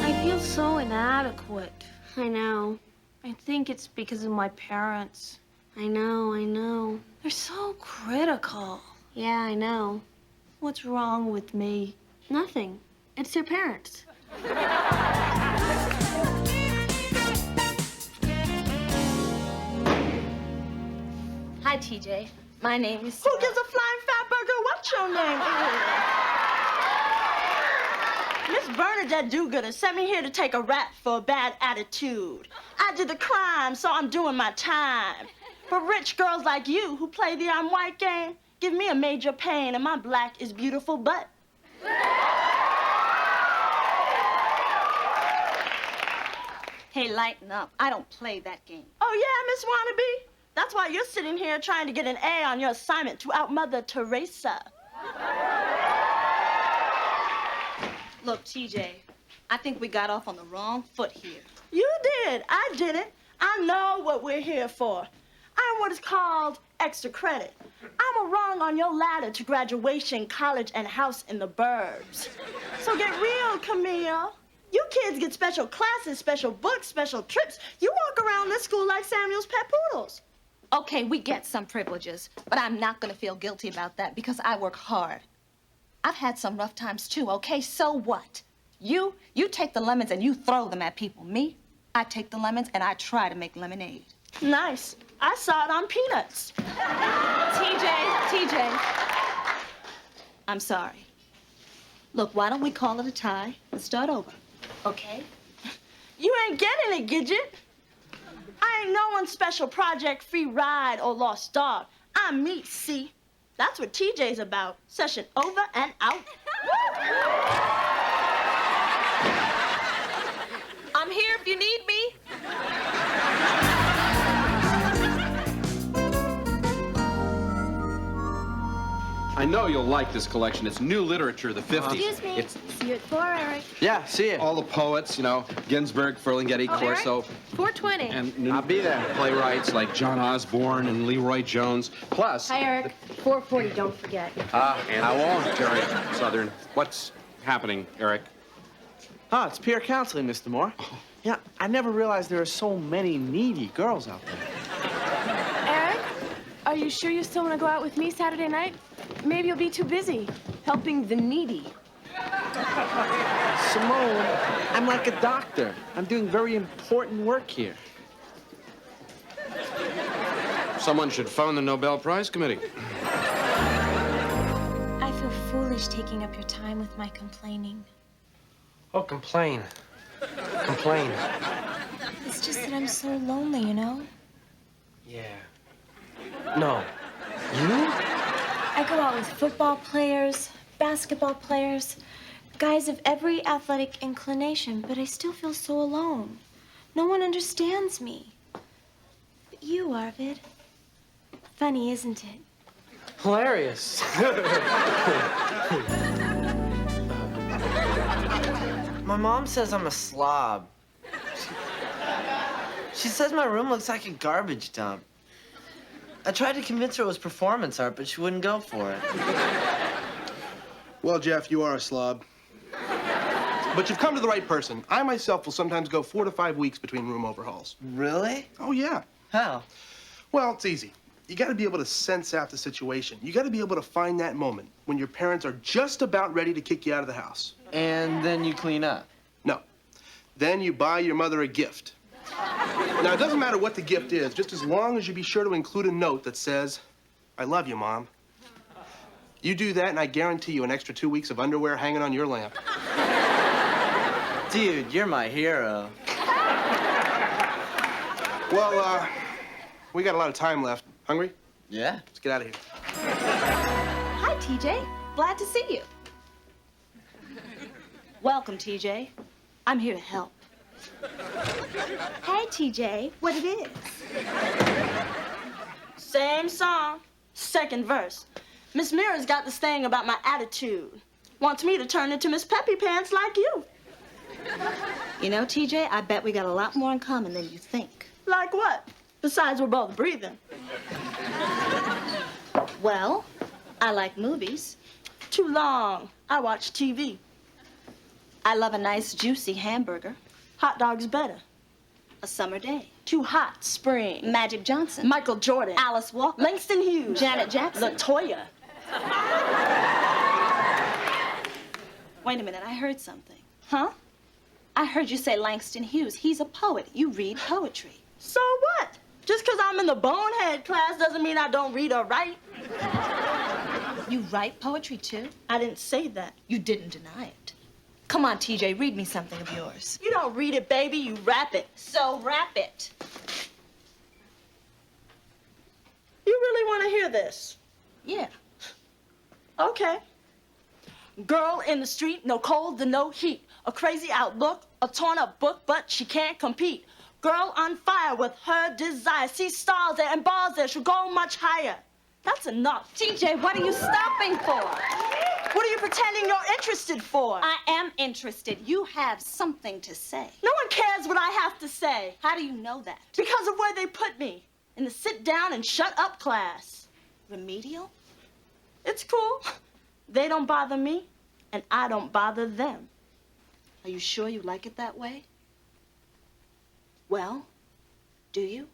I feel so inadequate. I know. I think it's because of my parents. I know. They're so critical. Yeah, I know. What's wrong with me? Nothing. It's their parents. Hi, TJ. My name is... Who gives a flying fat burger? What's your name? Miss Bernadette Do-Gooder sent me here to take a rap for a bad attitude. I did the crime, so I'm doing my time. For rich girls like you who play the I'm white game, give me a major pain and my black is beautiful butt. Hey, lighten up. I don't play that game. Oh, yeah, Miss Wannabe? That's why you're sitting here trying to get an A on your assignment to out Mother Teresa. Look, TJ, I think we got off on the wrong foot here. You did. I didn't. I know what we're here for. I'm what is called extra credit. I'm a rung on your ladder to graduation, college, and house in the burbs. So get real, Camille. You kids get special classes, special books, special trips. You walk around this school like Samuel's pet poodles. Okay, we get some privileges, but I'm not gonna feel guilty about that because I work hard. I've had some rough times too, okay? So what? You take the lemons and you throw them at people. Me, I take the lemons and I try to make lemonade. Nice. I saw it on Peanuts. TJ. I'm sorry. Look, why don't we call it a tie and start over, okay? You ain't getting it, Gidget. I ain't no one's special project, free ride, or lost dog. I'm me, see? That's what TJ's about. Session over and out. I'm here if you need me. I know you'll like this collection. It's new literature, the 50s. Excuse me. It's See you at 4, Eric. Yeah, see you. all the poets, you know, Ginsberg, Ferlinghetti, Corso. 4:20. And I'll be there. Playwrights like John Osborne and Leroy Jones. Plus. Hi, Eric. 4:40, don't forget. I won't, Jerry Southern. What's happening, Eric? Oh, it's peer counseling, Mr. Moore. Yeah, I never realized there are so many needy girls out there. Eric, are you sure you still want to go out with me Saturday night? Maybe you'll be too busy helping the needy. Simone, I'm like a doctor. I'm doing very important work here. Someone should phone the Nobel Prize Committee. I feel foolish taking up your time with my complaining. Oh, complain. Complain. It's just that I'm so lonely, you know? Yeah. No. You? I go out with football players, basketball players, guys of every athletic inclination, but I still feel so alone. No one understands me. But you, Arvid. Funny, isn't it? Hilarious. My mom says I'm a slob. She says my room looks like a garbage dump. I tried to convince her it was performance art, but she wouldn't go for it. Well, Jeff, you are a slob. But you've come to the right person. I myself will sometimes go 4 to 5 weeks between room overhauls. Really? Oh, yeah. How? Well, it's easy. You got to be able to sense out the situation. You got to be able to find that moment when your parents are just about ready to kick you out of the house. And then you clean up? No. Then you buy your mother a gift. Now, it doesn't matter what the gift is, just as long as you be sure to include a note that says, I love you, Mom. You do that, and I guarantee you an extra 2 weeks of underwear hanging on your lamp. Dude, you're my hero. Well, we got a lot of time left. Hungry? Yeah. Let's get out of here. Hi, TJ. Glad to see you. Welcome, TJ. I'm here to help. Hey, TJ. What it is? Same song, second verse. Miss Mira's got this thing about my attitude. Wants me to turn into Miss Peppy Pants like you. You know, TJ, I bet we got a lot more in common than you think. Like what? Besides, we're both breathing. Well, I like movies. Too long. I watch TV. I love a nice, juicy hamburger. Hot dog's better. A summer day. Too hot. Spring. Magic Johnson. Michael Jordan. Alice Walker. Langston Hughes. Janet Jackson. LaToya. Wait a minute, I heard something. Huh? I heard you say Langston Hughes. He's a poet. You read poetry. So what? Just because I'm in the bonehead class doesn't mean I don't read or write. You write poetry, too? I didn't say that. You didn't deny it. Come on, TJ, read me something of yours. You don't read it, baby. You rap it. So rap it. You really want to hear this? Yeah. Okay. Girl in the street, no cold and no heat. A crazy outlook, a torn up book, but she can't compete. Girl on fire with her desire. See stars there and bars there. She'll go much higher. That's enough. TJ, what are you stopping for? What are you pretending you're interested for? I am interested. You have something to say. No one cares what I have to say. How do you know that? Because of where they put me. in the sit down and shut up class. Remedial? It's cool. They don't bother me, and I don't bother them. Are you sure you like it that way? Well, do you?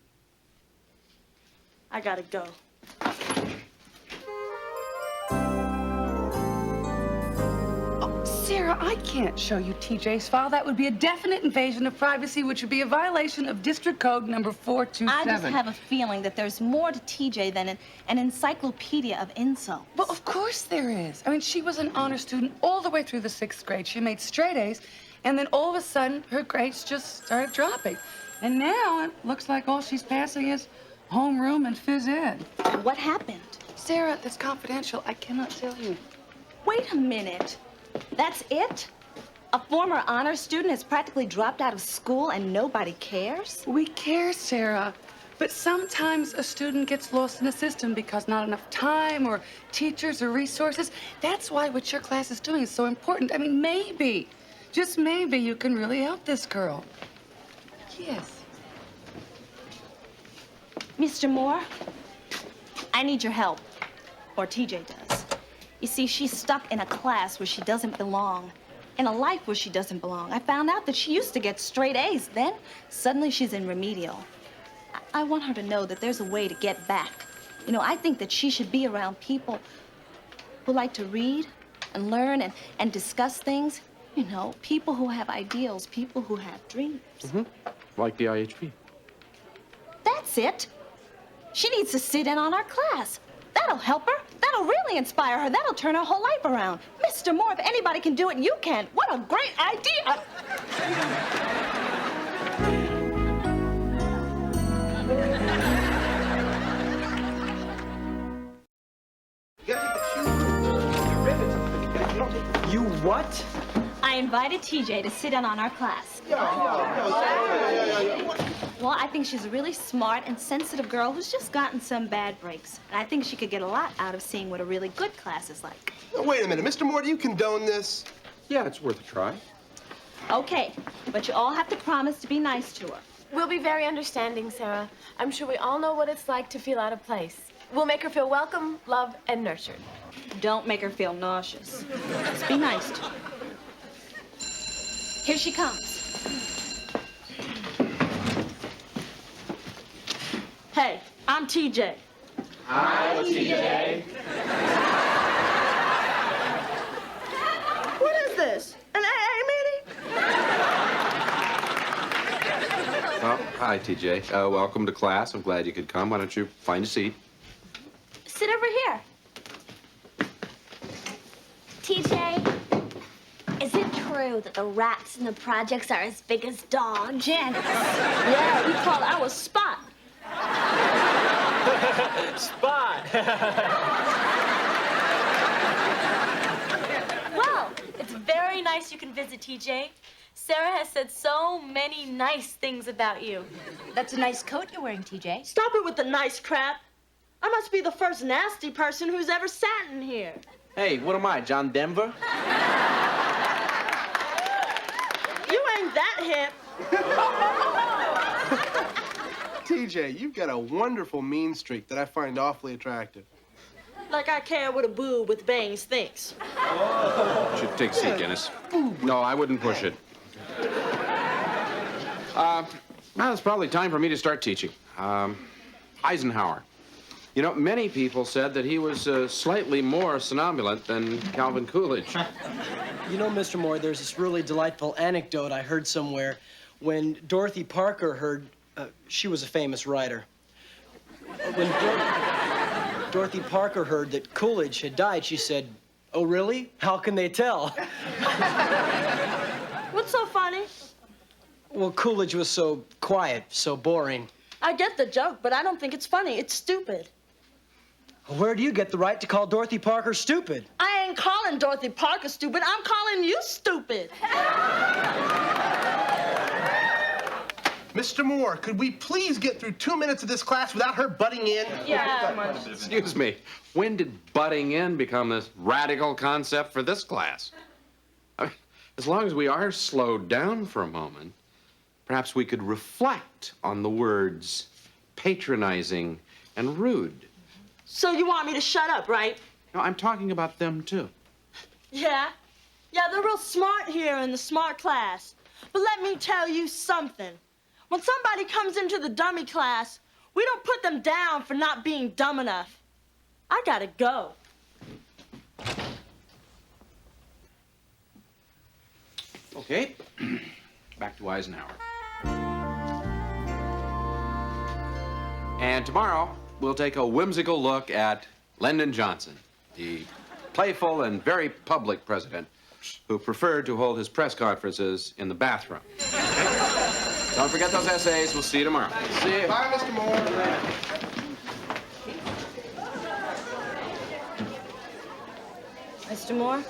I gotta go. Sarah, I can't show you TJ's file. That would be a definite invasion of privacy, which would be a violation of District Code number 427. I just have a feeling that there's more to TJ than an encyclopedia of insults. Well, of course there is. I mean, she was an honor student all the way through the 6th grade. She made straight A's, and then all of a sudden, her grades just started dropping. And now it looks like all she's passing is homeroom and phys ed. What happened? Sarah, that's confidential. I cannot tell you. Wait a minute. That's it? A former honor student has practically dropped out of school and nobody cares? We care, Sarah. But sometimes a student gets lost in the system because not enough time or teachers or resources. That's why what your class is doing is so important. I mean, maybe, just maybe, you can really help this girl. Yes. Mr. Moore, I need your help. Or TJ does. You see, she's stuck in a class where she doesn't belong. In a life where she doesn't belong. I found out that she used to get straight A's. Then, suddenly she's in remedial. I want her to know that there's a way to get back. You know, I think that she should be around people who like to read and learn and discuss things. You know, people who have ideals, people who have dreams. Mm-hmm. Like the IHP. That's it. She needs to sit in on our class. That'll help her. That'll really inspire her. That'll turn her whole life around. Mr. Moore, if anybody can do it, you can. What a great idea. You what? I invited TJ to sit in on our class. Well, I think she's a really smart and sensitive girl who's just gotten some bad breaks. And I think she could get a lot out of seeing what a really good class is like. Wait a minute, Mr. Moore, do you condone this? Yeah, it's worth a try. Okay, but you all have to promise to be nice to her. We'll be very understanding, Sarah. I'm sure we all know what it's like to feel out of place. We'll make her feel welcome, loved, and nurtured. Don't make her feel nauseous. Just be nice to her. Here she comes. Hey, I'm TJ. Hi, TJ. What is this? An AA meeting? Well, hi, TJ. Welcome to class. I'm glad you could come. Why don't you find a seat? Sit over here. TJ, is it true that the rats in the projects are as big as dogs? Janice. Yeah, we call our Spot. Spot. Well, it's very nice you can visit, TJ. Sarah has said so many nice things about you. That's a nice coat you're wearing, TJ. Stop it with the nice crap. I must be the first nasty person who's ever sat in here. Hey, what am I, John Denver? You ain't that hip. TJ, you've got a wonderful mean streak that I find awfully attractive. Like I care what a boob with bangs thinks. Should take a seat, Dennis. No, I wouldn't push it. Now it's probably time for me to start teaching. Eisenhower. You know, many people said that he was slightly more somnolent than Calvin Coolidge. You know, Mr. Moore, there's this really delightful anecdote I heard somewhere when Dorothy Parker heard she was a famous writer. When Dorothy Parker heard that Coolidge had died, she said, "Oh, really? How can they tell?" What's so funny? Well, Coolidge was so quiet, so boring. I get the joke, but I don't think it's funny. It's stupid. Where do you get the right to call Dorothy Parker stupid? I ain't calling Dorothy Parker stupid. I'm calling you stupid. Mr. Moore, could we please get through 2 minutes of this class without her butting in? Yeah. Excuse me, when did butting in become this radical concept for this class? I mean, as long as we are slowed down for a moment, perhaps we could reflect on the words patronizing and rude. So you want me to shut up, right? No, I'm talking about them, too. Yeah? Yeah, they're real smart here in the smart class. But let me tell you something. When somebody comes into the dummy class, we don't put them down for not being dumb enough. I gotta go. Okay, back to Eisenhower. And tomorrow, we'll take a whimsical look at Lyndon Johnson, the playful and very public president who preferred to hold his press conferences in the bathroom. Okay? Don't forget those essays. We'll see you tomorrow. See you. Bye, Mr. Moore. Mr. Moore,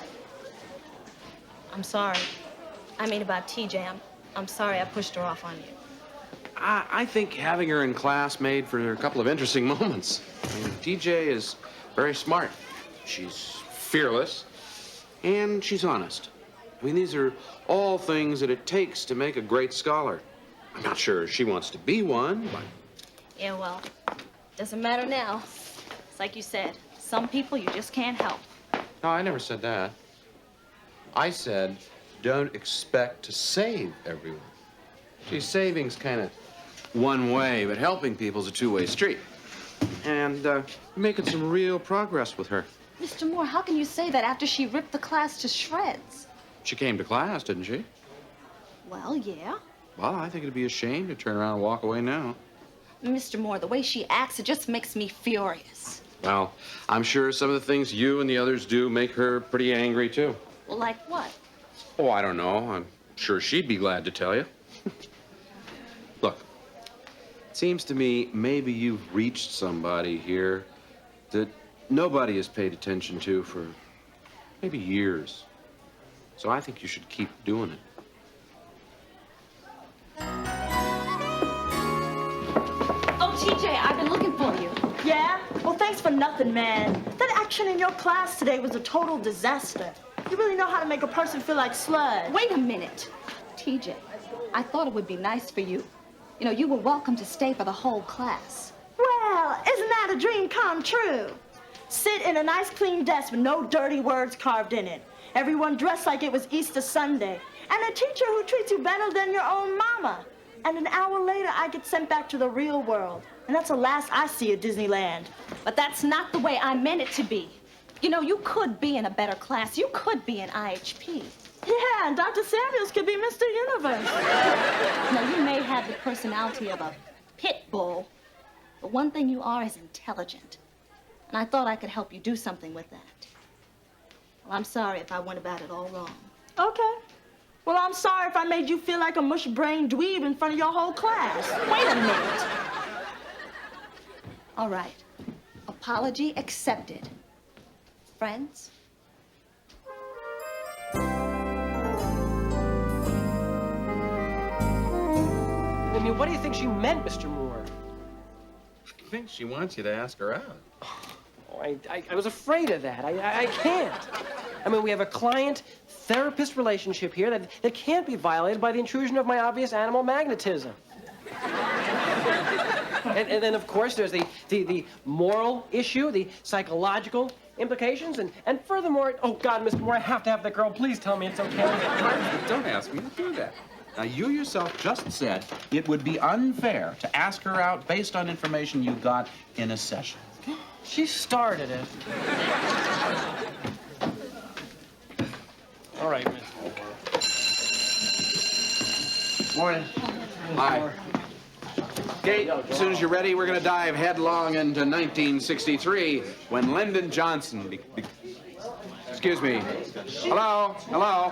I'm sorry. I mean about TJ. I'm sorry I pushed her off on you. I think having her in class made for a couple of interesting moments. I mean, TJ is very smart. She's fearless, and she's honest. I mean, these are all things that it takes to make a great scholar. I'm not sure she wants to be one, but... Yeah, well, doesn't matter now. It's like you said, some people you just can't help. No, I never said that. I said, don't expect to save everyone. See, saving's kind of one way, but helping people's a two-way street. And making some real progress with her. Mr. Moore, how can you say that after she ripped the class to shreds? She came to class, didn't she? Well, yeah. Well, I think it'd be a shame to turn around and walk away now. Mr. Moore, the way she acts, it just makes me furious. Well, I'm sure some of the things you and the others do make her pretty angry, too. Well, like what? Oh, I don't know. I'm sure she'd be glad to tell you. Look, it seems to me maybe you've reached somebody here that nobody has paid attention to for maybe years. So I think you should keep doing it. Oh, TJ, I've been looking for you. Yeah? Well, thanks for nothing, man. That action in your class today was a total disaster. You really know how to make a person feel like sludge. Wait a minute. TJ, I thought it would be nice for you. You know, you were welcome to stay for the whole class. Well, isn't that a dream come true? Sit in a nice clean desk with no dirty words carved in it. Everyone dressed like it was Easter Sunday. And a teacher who treats you better than your own mama. And an hour later, I get sent back to the real world. And that's the last I see at Disneyland. But that's not the way I meant it to be. You know, you could be in a better class. You could be in IHP. Yeah, and Dr. Samuels could be Mr. Universe. Now, you may have the personality of a pit bull, but one thing you are is intelligent. And I thought I could help you do something with that. Well, I'm sorry if I went about it all wrong. Okay. Well, I'm sorry if I made you feel like a mush-brained dweeb in front of your whole class. Wait a minute. All right. Apology accepted. Friends? I mean, what do you think she meant, Mr. Moore? I think she wants you to ask her out. Oh, I was afraid of that. I can't. I mean, we have a client-therapist relationship here that can't be violated by the intrusion of my obvious animal magnetism. And then, of course, there's the moral issue, the psychological implications, and furthermore, oh, God, Mr. Moore, I have to have that girl. Please tell me it's okay. Don't ask me to do that. Now, you yourself just said it would be unfair to ask her out based on information you got in a session. She started it. All right, Miss. Morning. Hi. Okay, as soon as you're ready, we're going to dive headlong into 1963 when Lyndon Johnson... Excuse me. Hello? Hello?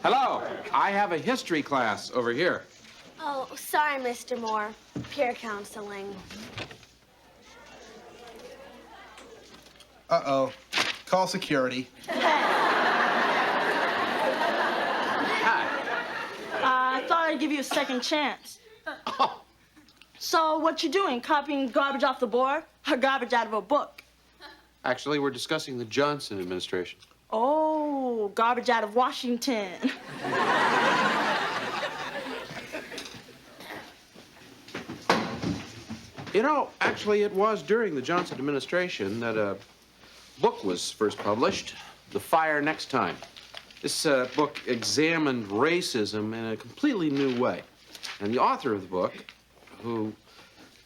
Hello? I have a history class over here. Oh, sorry, Mr. Moore. Peer counseling. Uh-oh. Call security. I thought I'd give you a second chance. So what you doing? Copying garbage off the board or garbage out of a book? Actually, we're discussing the Johnson administration. Oh, garbage out of Washington. You know, actually, it was during the Johnson administration that a book was first published, The Fire Next Time. This book examined racism in a completely new way. And the author of the book, who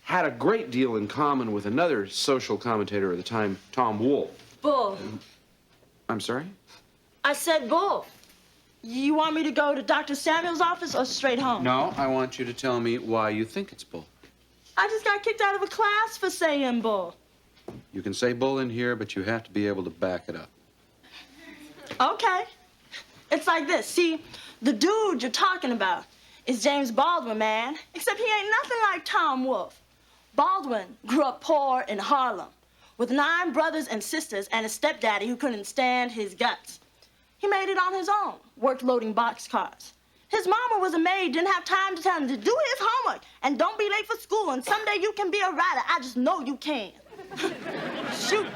had a great deal in common with another social commentator at the time, Tom Wolfe. Bull. I'm sorry? I said bull. You want me to go to Dr. Samuel's office or straight home? No, I want you to tell me why you think it's bull. I just got kicked out of a class for saying bull. You can say bull in here, but you have to be able to back it up. Okay. It's like this. See, the dude you're talking about is James Baldwin, man. Except he ain't nothing like Tom Wolfe. Baldwin grew up poor in Harlem with 9 brothers and sisters and a stepdaddy who couldn't stand his guts. He made it on his own, worked loading boxcars. His mama was a maid, didn't have time to tell him to do his homework and don't be late for school, and someday you can be a writer. I just know you can. Shoot,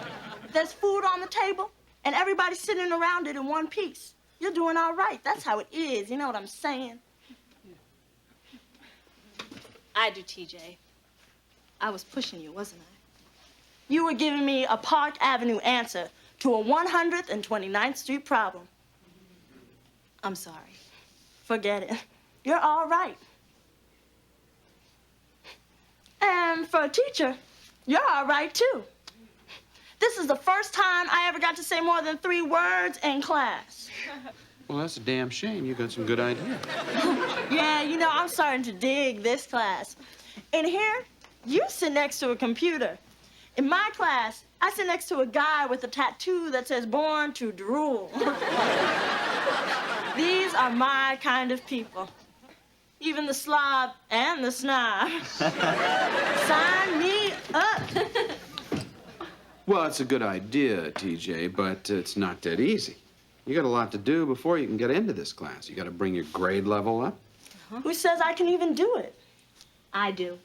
there's food on the table and everybody's sitting around it in one piece. You're doing all right. That's how it is. You know what I'm saying? I do, TJ. I was pushing you, wasn't I? You were giving me a Park Avenue answer to a 129th Street problem. I'm sorry. Forget it. You're all right. And for a teacher, you're all right, too. This is the first time I ever got to say more than 3 words in class. Well, that's a damn shame. You got some good ideas. Yeah, you know, I'm starting to dig this class. In here, you sit next to a computer. In my class, I sit next to a guy with a tattoo that says "Born to Drool." These are my kind of people. Even the slob and the snob. Sign me up. Well, it's a good idea, TJ, but it's not that easy. You got a lot to do before you can get into this class. You got to bring your grade level up. Who says I can even do it? I do.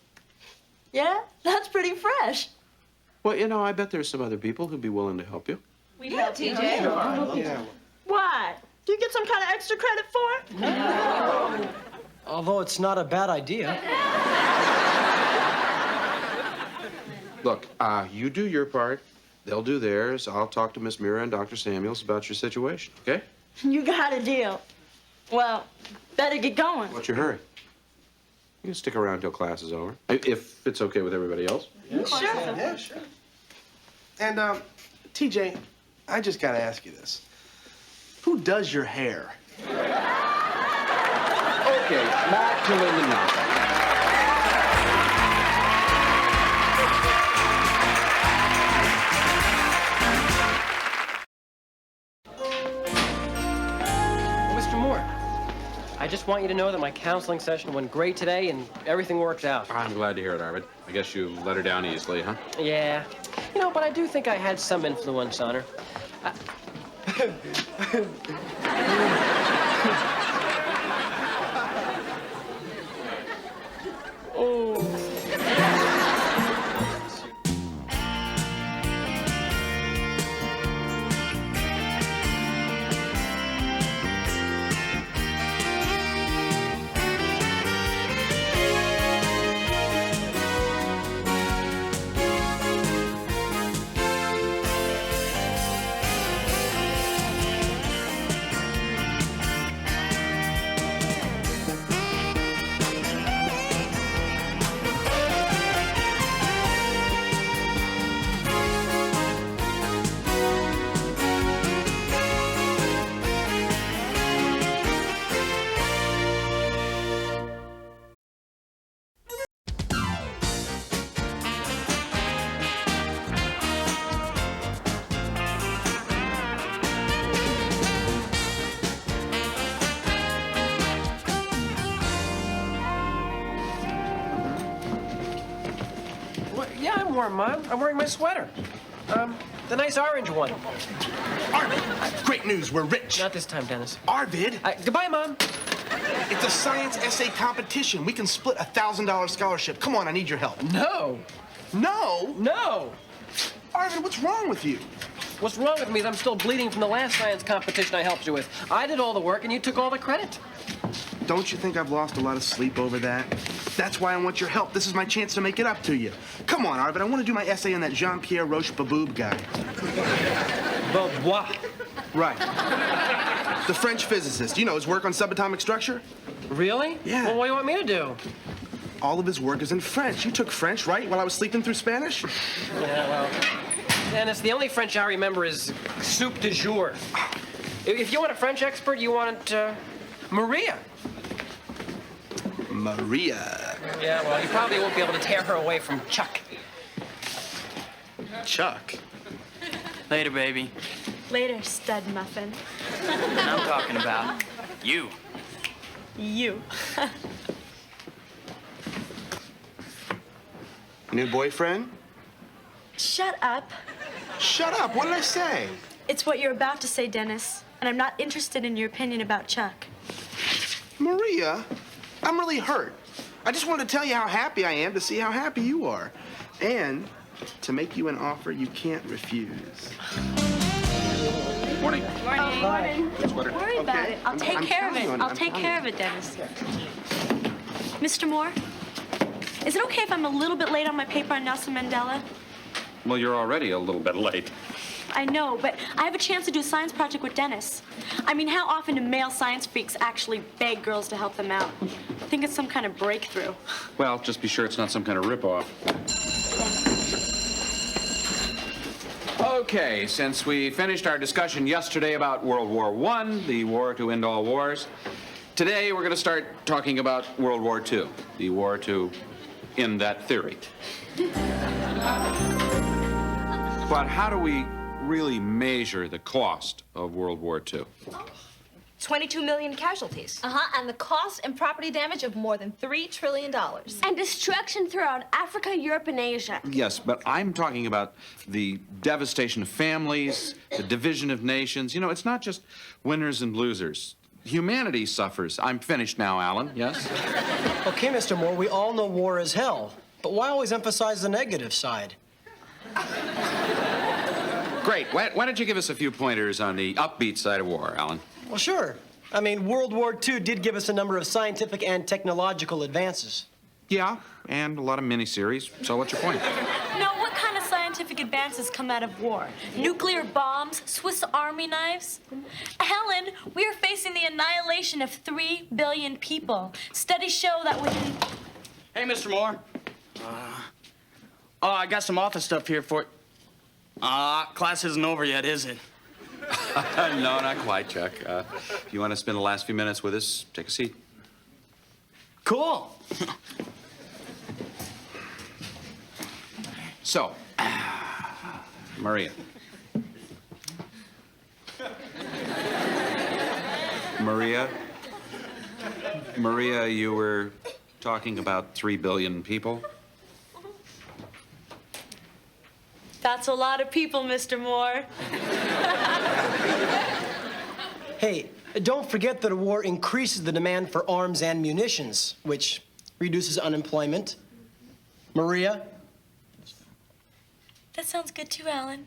Yeah? That's pretty fresh. Well, you know, I bet there's some other people who'd be willing to help you. We help, TJ. Yeah. Why? Do you get some kind of extra credit for it? No. Although it's not a bad idea. Look, you do your part. They'll do theirs. I'll talk to Miss Mira and Dr. Samuels about your situation, okay? You got a deal. Well, better get going. What's your hurry? You can stick around till class is over, if it's okay with everybody else. Yeah, Sure. Yeah, sure. And, TJ, I just gotta ask you this. Who does your hair? Okay, back to Linda Nelson. Mr. Moore, I just want you to know that my counseling session went great today and everything worked out. I'm glad to hear it, Arvid. I guess you let her down easily, huh? Yeah. You know, but I do think I had some influence on her. Yeah, I'm warm, Mom. I'm wearing my sweater. The nice orange one. Arvid, great news. We're rich. Not this time, Dennis. Arvid. Goodbye, Mom. It's a science essay competition. We can split a $1,000 scholarship. Come on, I need your help. No. No? No. Arvid, what's wrong with you? What's wrong with me is I'm still bleeding from the last science competition I helped you with. I did all the work and you took all the credit. Don't you think I've lost a lot of sleep over that? That's why I want your help. This is my chance to make it up to you. Come on, Arvid. I want to do my essay on that Jean-Pierre Roche-Baboub guy. Babois. Right. The French physicist. You know his work on subatomic structure? Really? Yeah. Well, what do you want me to do? All of his work is in French. You took French, right, while I was sleeping through Spanish? Yeah, well, Dennis, the only French I remember is soup du jour. If you want a French expert, you want Maria. Maria. Yeah, well, you probably won't be able to tear her away from Chuck. Chuck? Later, baby. Later, stud muffin. I'm talking about you. You. New boyfriend? Shut up. Shut up. What did I say? It's what you're about to say, Dennis. And I'm not interested in your opinion about Chuck. Maria, I'm really hurt. I just wanted to tell you how happy I am to see how happy you are. And to make you an offer you can't refuse. Morning. Morning. Morning. Good sweater. Don't worry about Okay. it. I'll take I'm care of it. counting on it. I'll I'm take counting care on of it, Dennis. Mr. Moore, is it okay if I'm a little bit late on my paper on Nelson Mandela? Well, you're already a little bit late. I know, but I have a chance to do a science project with Dennis. I mean, how often do male science freaks actually beg girls to help them out? I think it's some kind of breakthrough. Well, just be sure it's not some kind of ripoff. Okay, since we finished our discussion yesterday about World War I, the war to end all wars, today we're going to start talking about World War II, the war to end that theory. But how do we really measure the cost of World War II? 22 million casualties. And the cost and property damage of more than $3 trillion. And destruction throughout Africa, Europe, and Asia. Yes, but I'm talking about the devastation of families, the division of nations. You know, it's not just winners and losers. Humanity suffers. I'm finished now, Alan. Yes? Okay, Mr. Moore, we all know war is hell. But why always emphasize the negative side? Great. Why don't you give us a few pointers on the upbeat side of war, Alan? Well, sure. I mean, World War II did give us a number of scientific and technological advances. Yeah, and a lot of miniseries. So what's your point? No, what kind of scientific advances come out of war? Nuclear bombs? Swiss Army knives? Helen, we are facing the annihilation of 3 billion people. Studies show that within... Hey, Mr. Moore. Oh, I got some office stuff here for... class isn't over yet, is it? No, not quite, Chuck. If you want to spend the last few minutes with us, take a seat. Cool. So, Maria. Maria, you were talking about 3 billion people? That's a lot of people, Mr. Moore. Hey, don't forget that a war increases the demand for arms and munitions, which reduces unemployment. Maria? That sounds good too, Alan.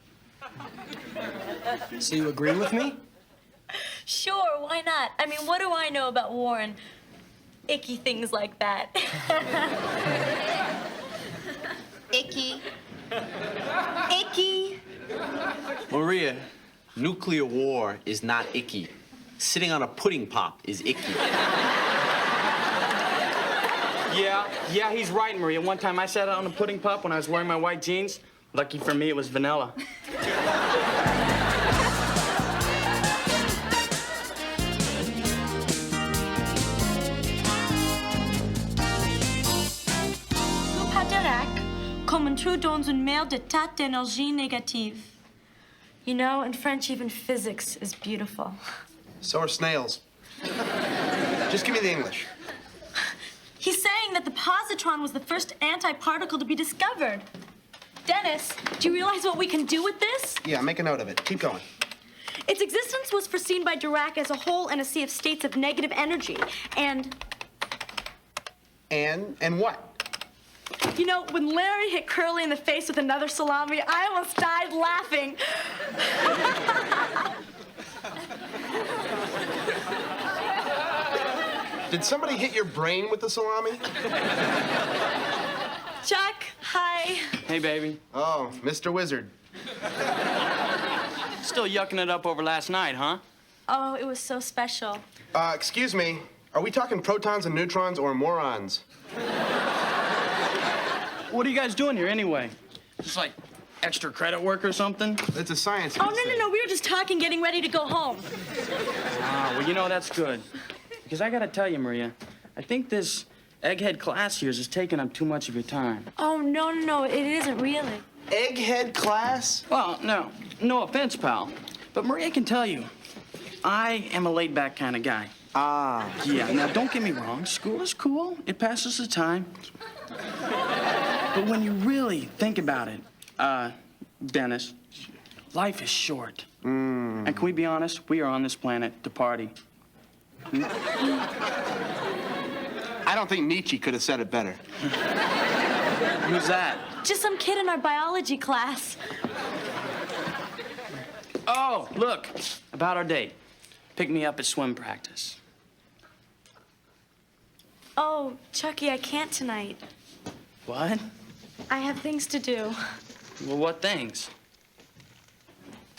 So you agree with me? Sure, why not? I mean, what do I know about war and icky things like that? Icky. Icky. Maria, nuclear war is not icky. Sitting on a pudding pop is icky. Yeah, he's right, Maria. One time I sat on a pudding pop when I was wearing my white jeans. Lucky for me, it was vanilla. Nous pas Dirac, comme un trou dans une mer d'état d'énergie négative. You know, in French, even physics is beautiful. So are snails. Just give me the English. He's saying that the positron was the first antiparticle to be discovered. Dennis, do you realize what we can do with this? Yeah, make a note of it. Keep going. Its existence was foreseen by Dirac as a whole in a sea of states of negative energy. And what? you know, when Larry hit Curly in the face with another salami, I almost died laughing. Did somebody hit your brain with the salami? Chuck, hi. Hey, baby. Oh, Mr. Wizard. Still yucking it up over last night, huh? Oh, it was so special. Excuse me. Are we talking protons and neutrons or morons? What are you guys doing here anyway? Just like extra credit work or something? It's a science. Oh, no. We were just talking, getting ready to go home. Ah, well, you know, that's good. Because I gotta tell you, Maria, I think this egghead class here is just taking up too much of your time. Oh, no, it isn't really. Egghead class? Well, no offense, pal. But Maria can tell you, I am a laid-back kind of guy. Ah. Yeah, now don't get me wrong. School is cool. It passes the time. But when you really think about it, Dennis, life is short. And can we be honest? We are on this planet to party. I don't think Nietzsche could have said it better. Who's that? Just some kid in our biology class. Oh, look, about our date. Pick me up at swim practice. Oh, Chucky, I can't tonight. What? I have things to do. Well, what things?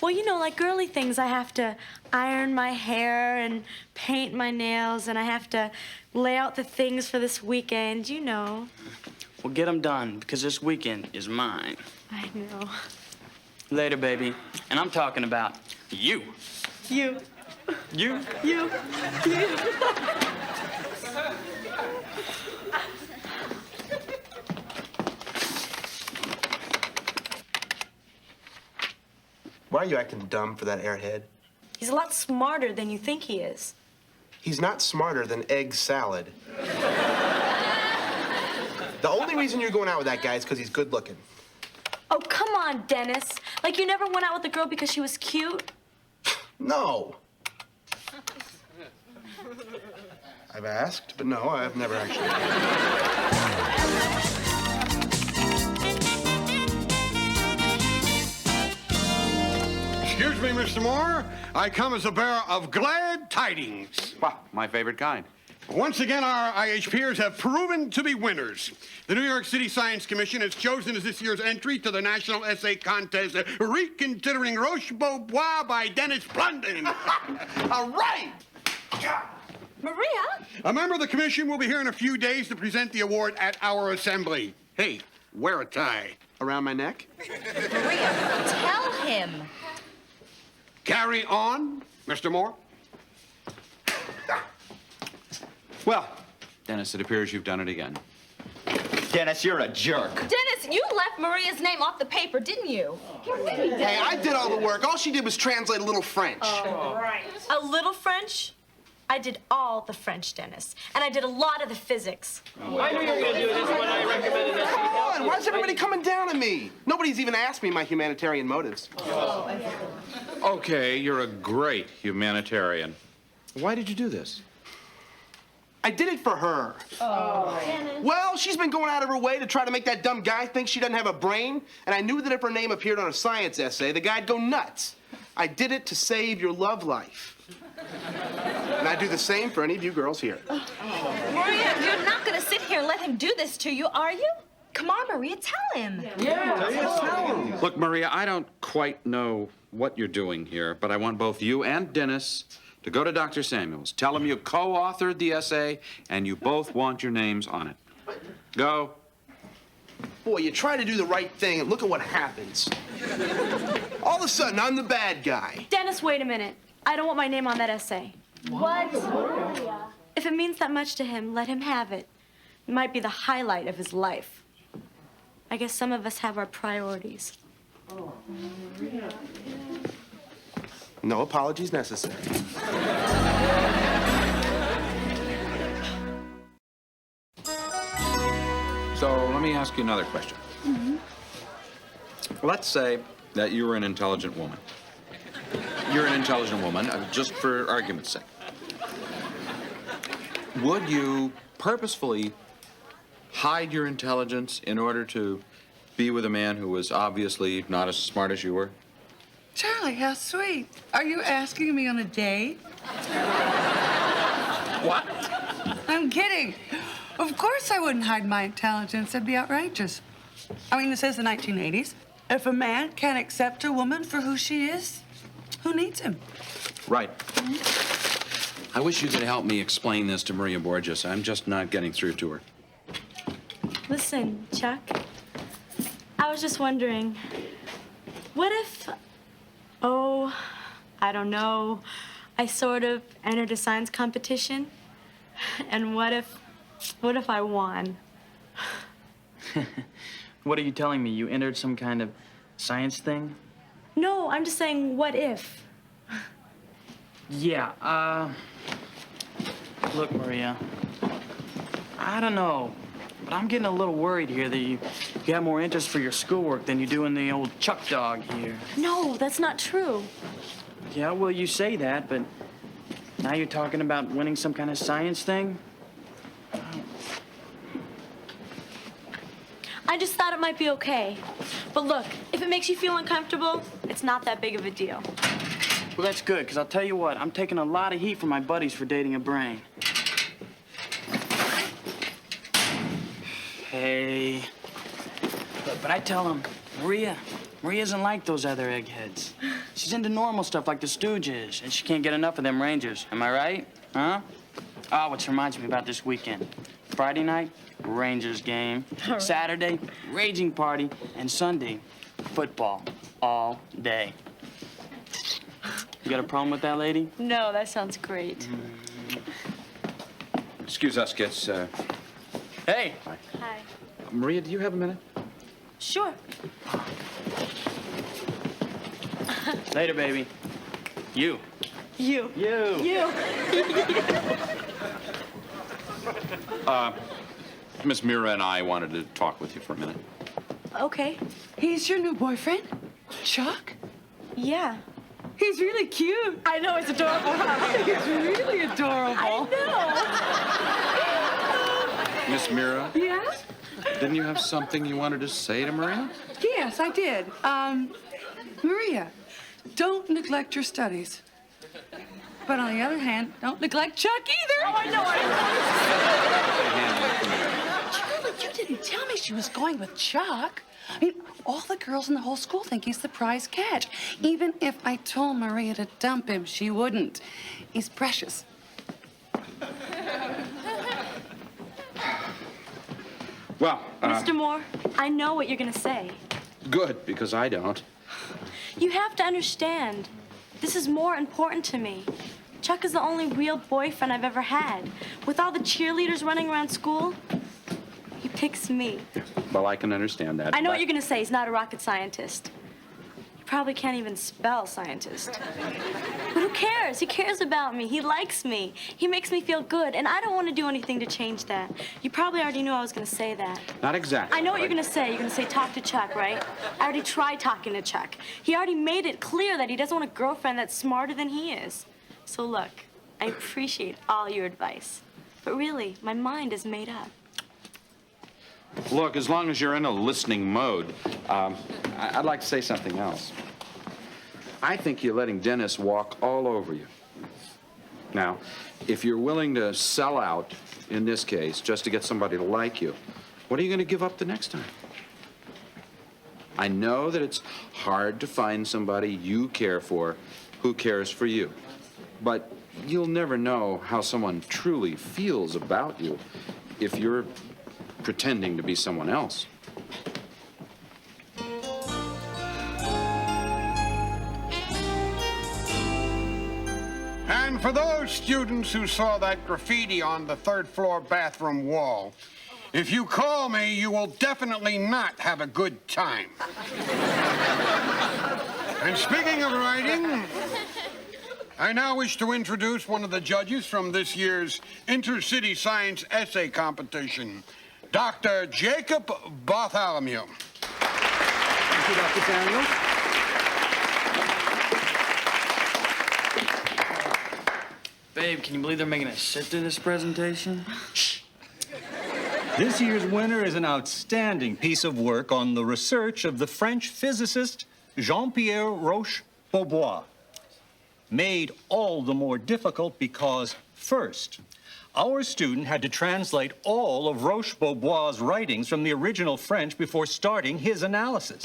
Well, you know, like girly things. I have to iron my hair and paint my nails, and I have to lay out the things for this weekend, you know. Well, get them done, because this weekend is mine. I know. Later, baby. And I'm talking about you. You. You. You. Why are you acting dumb for that airhead? He's a lot smarter than you think he is. He's not smarter than egg salad. The only reason you're going out with that guy is because he's good looking. Oh, come on, Dennis. Like you never went out with a girl because she was cute? No. I've asked, but no, I've never actually. Excuse me, Mr. Moore. I come as a bearer of glad tidings. Wow, my favorite kind. Once again, our IHPers have proven to be winners. The New York City Science Commission has chosen as this year's entry to the National Essay Contest, Reconsidering Roche-Beaubois by Dennis Blunden. All right! Maria? A member of the commission will be here in a few days to present the award at our assembly. Hey, wear a tie. Around my neck? Maria, tell him. Carry on, Mr. Moore. Well, Dennis, it appears you've done it again. Dennis, you're a jerk. Dennis, you left Maria's name off the paper, didn't you? Hey, I did all the work. All she did was translate a little French. Right. A little French? I did all the French, Dennis. And I did a lot of the physics. I knew you were going to do this when I recommended this. Come on, why is everybody coming down on me? Nobody's even asked me my humanitarian motives. Okay, you're a great humanitarian. Why did you do this? I did it for her. Well, she's been going out of her way to try to make that dumb guy think she doesn't have a brain, and I knew that if her name appeared on a science essay, the guy'd go nuts. I did it to save your love life. And I'd do the same for any of you girls here. Maria, you're not going to sit here and let him do this to you, are you? Come on, Maria, tell him. Yeah, Look, Maria, I don't quite know what you're doing here, but I want both you and Dennis to go to Dr. Samuels. Tell him you co-authored the essay and you both want your names on it. Go. Boy, you try to do the right thing and look at what happens. All of a sudden, I'm the bad guy. Dennis, wait a minute. I don't want my name on that essay. What? If it means that much to him, let him have it. It might be the highlight of his life. I guess some of us have our priorities. No apologies necessary. So let me ask you another question. Let's say that you're an intelligent woman. You're an intelligent woman, just for argument's sake. Would you purposefully hide your intelligence in order to be with a man who was obviously not as smart as you were? Charlie, how sweet. Are you asking me on a date? What? I'm kidding. Of course I wouldn't hide my intelligence. That'd be outrageous. I mean, this is the 1980s. If a man can't accept a woman for who she is, who needs him? Right. I wish you could help me explain this to Maria Borges. I'm just not getting through to her. Listen, Chuck, I was just wondering, what if, oh, I don't know, I sort of entered a science competition? And what if I won? What are you telling me? You entered some kind of science thing? No, I'm just saying, what if? Yeah, look, Maria, I don't know, but I'm getting a little worried here that you have more interest for your schoolwork than you do in the old Chuck dog here. No, that's not true. Yeah, well, you say that, but now you're talking about winning some kind of science thing? I just thought it might be okay. But look, if it makes you feel uncomfortable, it's not that big of a deal. Well, that's good, because I'll tell you what, I'm taking a lot of heat from my buddies for dating a brain. Hey. But I tell them, Maria isn't like those other eggheads. She's into normal stuff like the Stooges, and she can't get enough of them Rangers. Am I right? Huh? Oh, which reminds me about this weekend. Friday night, Rangers game. Right. Saturday, raging party. And Sunday, football all day. You got a problem with that, lady? No, that sounds great. Excuse us, kids. Hey. Hi. Maria, do you have a minute? Sure. Later, baby. You. You. You. You. Miss Mira and I wanted to talk with you for a minute. Okay. He's your new boyfriend? Chuck? Yeah. He's really cute. I know, it's adorable, huh? He's really adorable. I know. Miss Mira, Yeah? didn't you have something you wanted to say to Maria? Yes, I did. Maria, don't neglect your studies. But on the other hand, don't neglect Chuck either. Oh, I know. Charlie, you didn't tell me she was going with Chuck. I mean, all the girls in the whole school think he's the prize catch. Even if I told Maria to dump him, she wouldn't. He's precious. Well, Mr. Moore, I know what you're gonna say. good, because I don't. You have to understand, this is more important to me. Chuck is the only real boyfriend I've ever had. With all the cheerleaders running around school, he picks me. Well, I can understand that. I know but- what you're gonna say, he's not a rocket scientist. You probably can't even spell scientist. But who cares? He cares about me. He likes me. He makes me feel good, and I don't want to do anything to change that. You probably already knew I was gonna say that. Not exactly. I know what but- you're gonna say. You're gonna say talk to Chuck, right? I already tried talking to Chuck. He already made it clear that he doesn't want a girlfriend that's smarter than he is. So look, I appreciate all your advice. But really, my mind is made up. Look, as long as you're in a listening mode, I'd like to say something else. I think you're letting Dennis walk all over you. Now, if you're willing to sell out, in this case, just to get somebody to like you, what are you going to give up the next time? I know that it's hard to find somebody you care for who cares for you. But you'll never know how someone truly feels about you if you're pretending to be someone else. And for those students who saw that graffiti on the third-floor bathroom wall, if you call me, you will definitely not have a good time. And speaking of writing, I now wish to introduce one of the judges from this year's Intercity Science Essay Competition, Dr. Jacob Bartholomew. Thank you, Dr. Samuel. Babe, can you believe they're making us sit through this presentation? This year's winner is an outstanding piece of work on the research of the French physicist Jean-Pierre Roche-Beaubois. made all the more difficult because, first, our student had to translate all of Roche-Beaubois' writings from the original French before starting his analysis.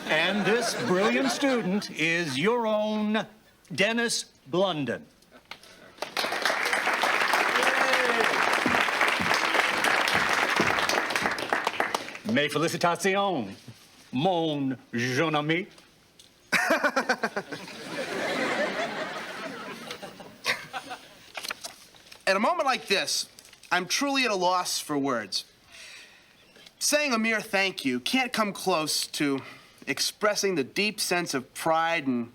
And this brilliant student is your own Dennis Blunden. Mes félicitations, mon jeune ami. At a moment like this, I'm truly at a loss for words. Saying a mere thank you can't come close to expressing the deep sense of pride and,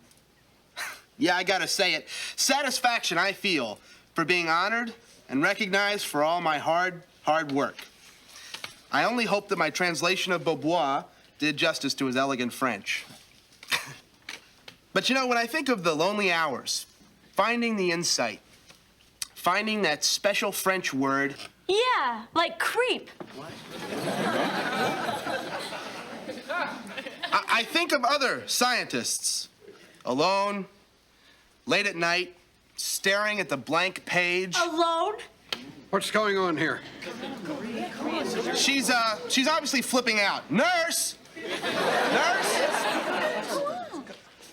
yeah, I gotta say it, satisfaction I feel for being honored and recognized for all my hard work. I only hope that my translation of Beaubois did justice to his elegant French. But you know, when I think of the lonely hours, finding the insight, finding that special French word. Yeah, like creep. I think of other scientists, alone, late at night, staring at the blank page. Alone? What's going on here? She's obviously flipping out. Nurse! Nurse!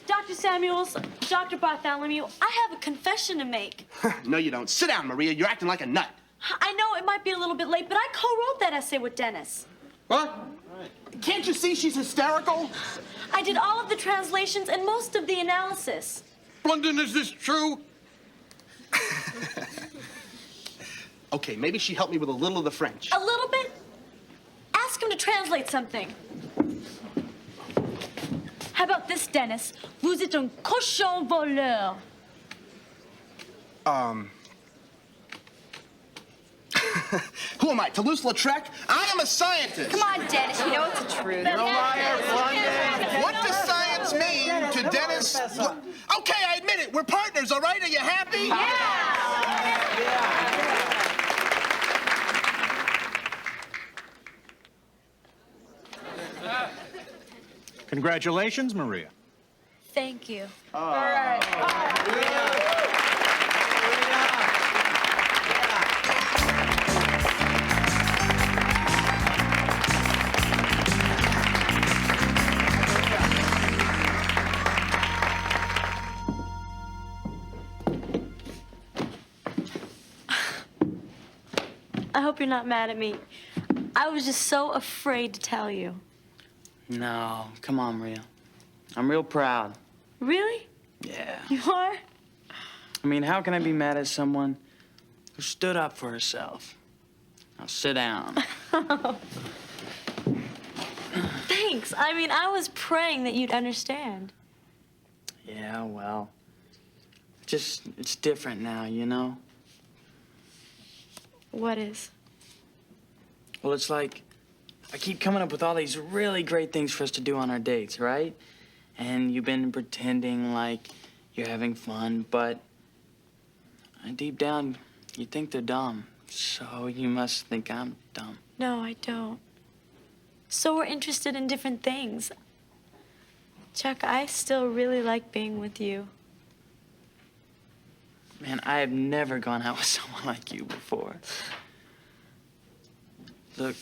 Dr. Samuels, Dr. Bartholomew, I have a confession to make. No, you don't. Sit down, Maria. You're acting like a nut. I know it might be a little bit late, but I co-wrote that essay with Dennis. What? Can't you see she's hysterical? I did all of the translations and most of the analysis. Blunden, is this true? Okay, maybe she helped me with a little of the French. A little bit? Ask him to translate something. How about this, Dennis? Vous êtes un cochon voleur. Who am I, Toulouse-Lautrec? I am a scientist. Come on, Dennis, you know it's the truth. You're a liar, Blunden. What does science mean to Dennis? Okay, I admit it. We're partners, all right? Are you happy? Congratulations, Maria. Thank you. All right. I hope you're not mad at me. I was just so afraid to tell you. No, come on, Maria. I'm real proud. Really? Yeah. You are? I mean, how can I be mad at someone who stood up for herself? Now sit down. Thanks. I mean, I was praying that you'd understand. Yeah, well, it's different now, you know? What is? Well, it's like I keep coming up with all these really great things for us to do on our dates, right? And you've been pretending like you're having fun, but deep down, you think they're dumb. So you must think I'm dumb. No, I don't. So we're interested in different things. Chuck, I still really like being with you. Man, I have never gone out with someone like you before. Look,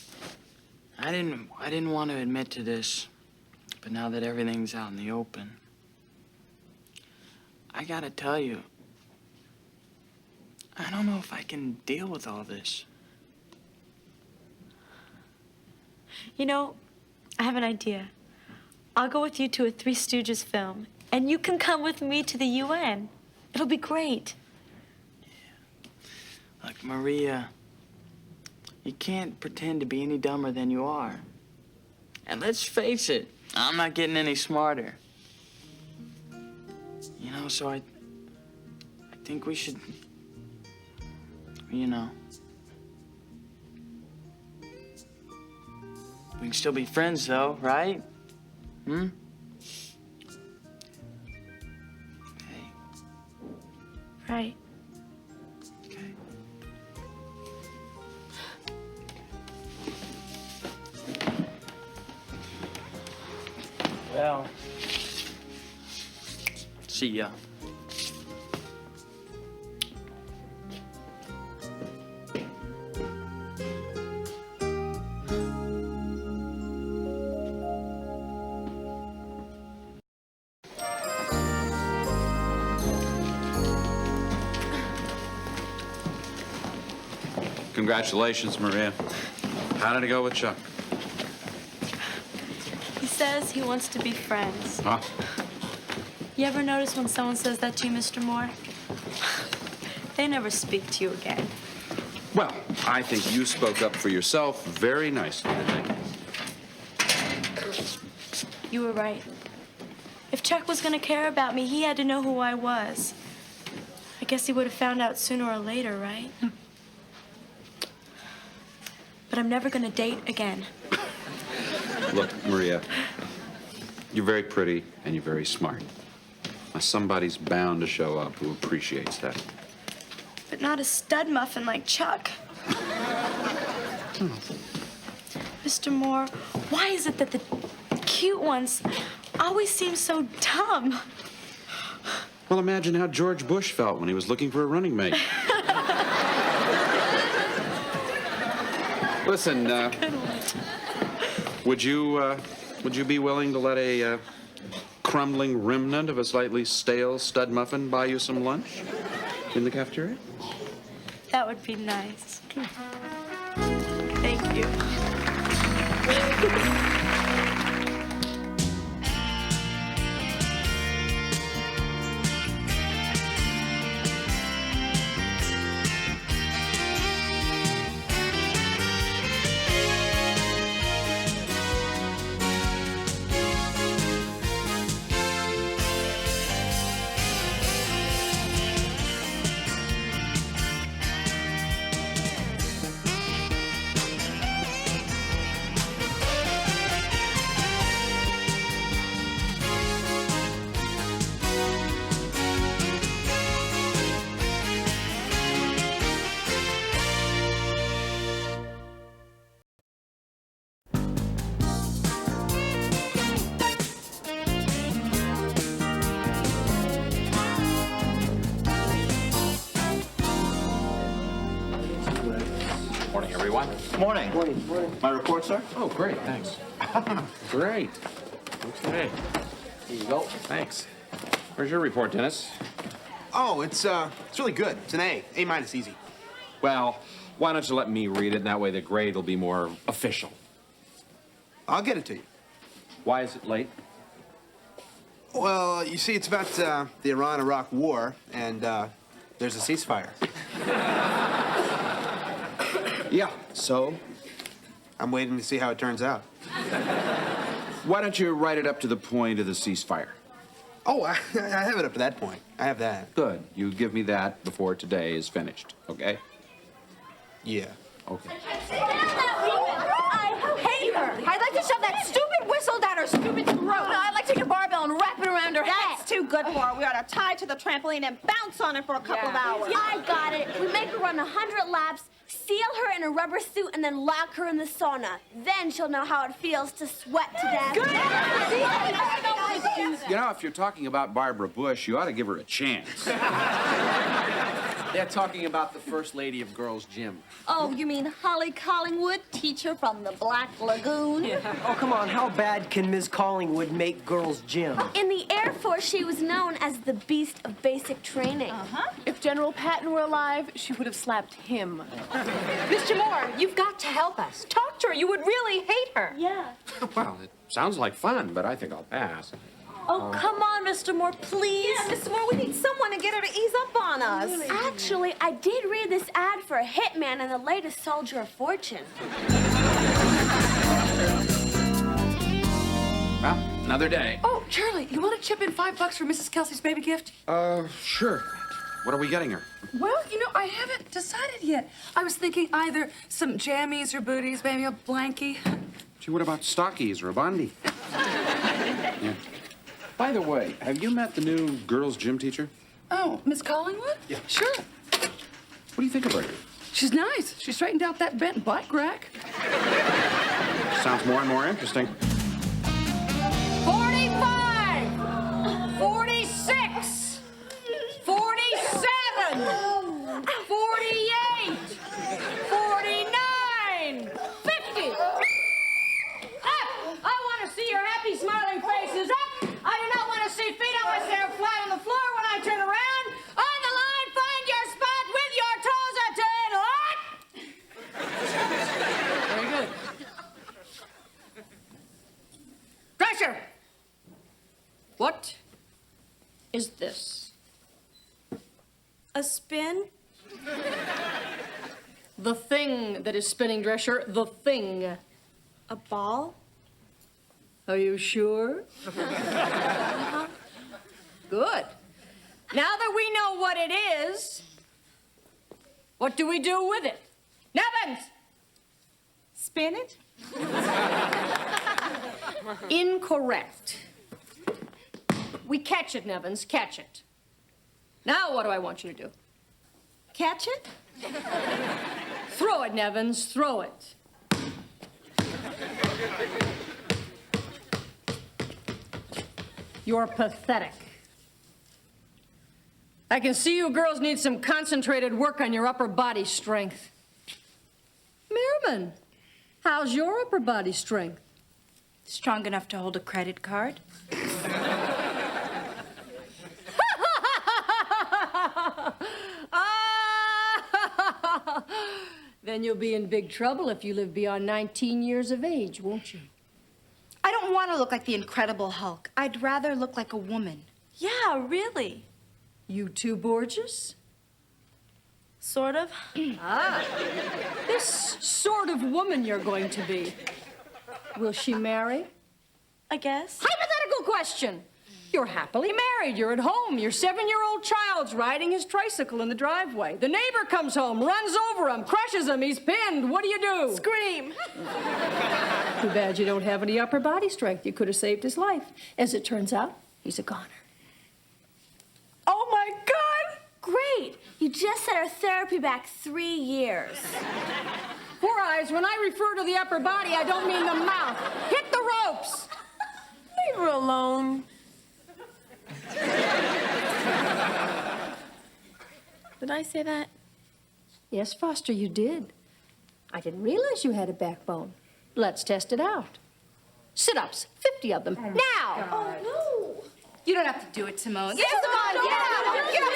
I didn't want to admit to this, but now that everything's out in the open, I gotta tell you, I don't know if I can deal with all this. You know, I have an idea. I'll go with you to a Three Stooges film, and you can come with me to the UN. It'll be great. Look, Maria, you can't pretend to be any dumber than you are. And let's face it, I'm not getting any smarter. You know, so I think we should, you know, we can still be friends though, right? Hmm? Right. Well, See ya. Congratulations, Maria. How did it go with Chuck? He says he wants to be friends. Huh? You ever notice when someone says that to you, Mr. Moore? They never speak to you again. Well, I think you spoke up for yourself very nicely today. You were right. If Chuck was gonna care about me, he had to know who I was. I guess he would have found out sooner or later, right? But I'm never gonna date again. Look, Maria, you're very pretty and you're very smart. Now, somebody's bound to show up who appreciates that. But not a stud muffin like Chuck. Mr. Moore, why is it that the cute ones always seem so dumb? Well, imagine how George Bush felt when he was looking for a running mate. Listen, would you be willing to let a crumbling remnant of a slightly stale stud muffin buy you some lunch in the cafeteria? That would be nice. Thank you. Morning, everyone. Morning. Morning. My report, sir? Oh, great, thanks. Great. Okay. Here you go. Thanks. Where's your report, Dennis? Oh, it's really good. It's an A. A minus easy. Well, why don't you let me read it, and that way the grade will be more official. I'll get it to you. Why is it late? Well, you see, it's about the Iran-Iraq war, and there's a ceasefire. Yeah. So, I'm waiting to see how it turns out. Why don't you write it up to the point of the ceasefire? Oh, I have it up to that point. I have that. Good. You give me that before today is finished, okay? Yeah. Okay. I hate her. I'd like to shove that stupid whistle down her stupid throat. I'd like to take a barbell and wrap it around her head. That's too good for her. We ought to tie to the trampoline and bounce on it for a couple of hours. I got it. We make her run 100 laps, seal her in a rubber suit, and then lock her in the sauna. Then she'll know how it feels to sweat to death. Good. You know, if you're talking about Barbara Bush, you ought to give her a chance. They're talking about the first lady of Girls' Gym. Oh, you mean Holly Collingwood, teacher from the Black Lagoon? Oh, come on. How bad can Ms. Collingwood make girls' gym? In the Air Force, she was known as the Beast of Basic Training. If General Patton were alive, she would have slapped him. Mr. Moore, you've got to help us. Talk to her. You would really hate her. Yeah. Well, it sounds like fun, but I think I'll pass. Oh, come on, Mr. Moore, please. Yeah, Mr. Moore, we need someone to get her to ease up on us. Actually, I did read this ad for a hitman in the latest Soldier of Fortune. Well, another day. Oh, Charlie, you want to chip in $5 for Mrs. Kelsey's baby gift? Sure. What are we getting her? Well, you know, I haven't decided yet. I was thinking either some jammies or booties, maybe a blankie. Gee, what about stockies or a bondi? Yeah. By the way, have you met the new girls' gym teacher? Oh, Miss Collingwood? Yeah. Sure. What do you think of her? She's nice. She straightened out that bent bike rack. Sounds more and more interesting. 45! 46! What is this? A spin? The thing that is spinning, Drescher. The thing. A ball? Are you sure? Good. Now that we know what it is, what do we do with it? Nevins! Spin it? Incorrect. We catch it, Nevins, catch it. Now what do I want you to do? Catch it? Throw it, Nevins, throw it. You're pathetic. I can see you girls need some concentrated work on your upper body strength. Merriman, how's your upper body strength? Strong enough to hold a credit card? Then you'll be in big trouble if you live beyond 19 years of age, won't you? I don't want to look like the Incredible Hulk. I'd rather look like a woman. Yeah, really. You too, Borges? Sort of. This sort of woman you're going to be. Will she marry? I guess. Hypothetical question. You're happily married. You're at home. Your 7-year-old child's riding his tricycle in the driveway. The neighbor comes home, runs over him, crushes him. He's pinned. What do? Scream. Too bad you don't have any upper body strength. You could have saved his life. As it turns out, he's a goner. Oh, my God. Great. You just set our therapy back 3 years. Four Eyes, when I refer to the upper body, I don't mean the mouth. Hit the ropes. Leave her alone. Did I say that? Yes, Foster, you did. I didn't realize you had a backbone. Let's test it out. Sit-ups, 50 of them, now! Oh, no. You don't have to do it, Simone. Yes, Simone, Get up! Get up!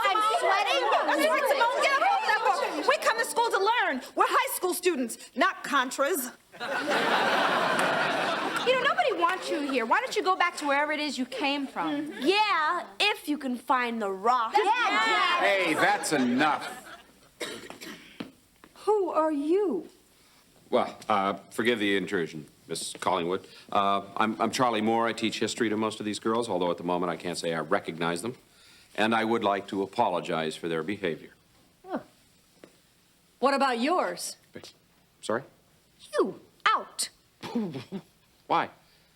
I'm sweating. That's right, Simone. Get up off that book. We come to school to learn. We're high school students, not Contras. You know, nobody wants you here. Why don't you go back to wherever it is you came from? Yeah, if you can find the rock. Yeah. Hey, that's enough. Who are you? Well, forgive the intrusion, Miss Collingwood. I'm Charlie Moore. I teach history to most of these girls, although at the moment I can't say I recognize them. And I would like to apologize for their behavior. Huh. What about yours? Sorry? You, out. Why?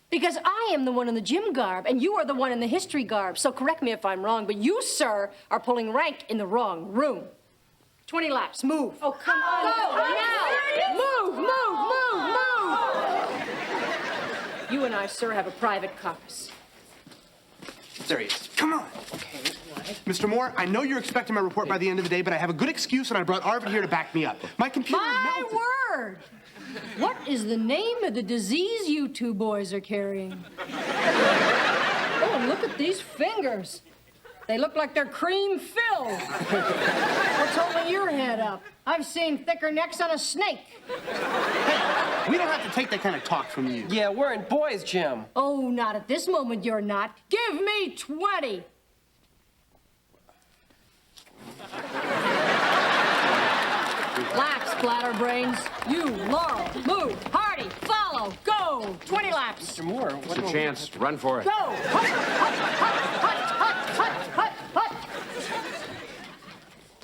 Because I am the one in the gym garb, and you are the one in the history garb. So correct me if I'm wrong, but you, sir, are pulling rank in the wrong room. 20 laps, move. Oh, come on. Go, now. Move. You and I, sir, have a private caucus. There he is. Come on. Okay. Mr. Moore, I know you're expecting my report by the end of the day, but I have a good excuse, and I brought Arvid here to back me up. My computer My melted. word! What is the name of the disease you two boys are carrying? Oh, look at these fingers. They look like they're cream filled. What's holding your head up? I've seen thicker necks on a snake. Hey, we don't have to take that kind of talk from you. Yeah, we're in boys' gym. Oh, not at this moment, you're not. Give me 20. Laps, splatterbrains. You, Laurel, move. Hardy, follow, go. 20 laps. Mr. Moore, It's a chance. Run for it. Go. Hut, hut.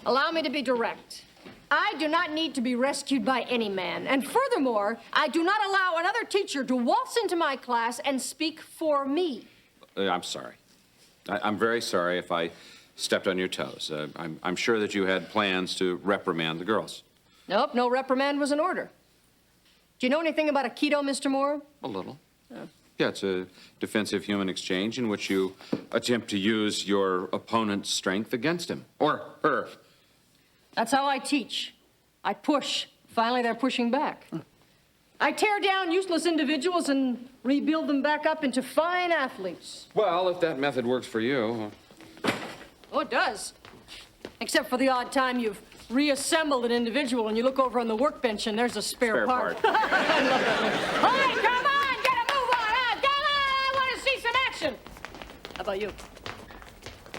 Allow me to be direct. I do not need to be rescued by any man. And furthermore, I do not allow another teacher to waltz into my class and speak for me. I'm sorry. I'm very sorry if I stepped on your toes. I'm sure that you had plans to reprimand the girls. Nope, no reprimand was in order. Do you know anything about Aikido, Mr. Moore? A little. Oh. Yeah, it's a defensive human exchange in which you attempt to use your opponent's strength against him. Or her. That's how I teach. I push. Finally, they're pushing back. I tear down useless individuals and rebuild them back up into fine athletes. Well, if that method works for you. Oh, it does. Except for the odd time you've reassembled an individual and you look over on the workbench and there's a spare part. I love that one. All right, come on, get a move on, about you?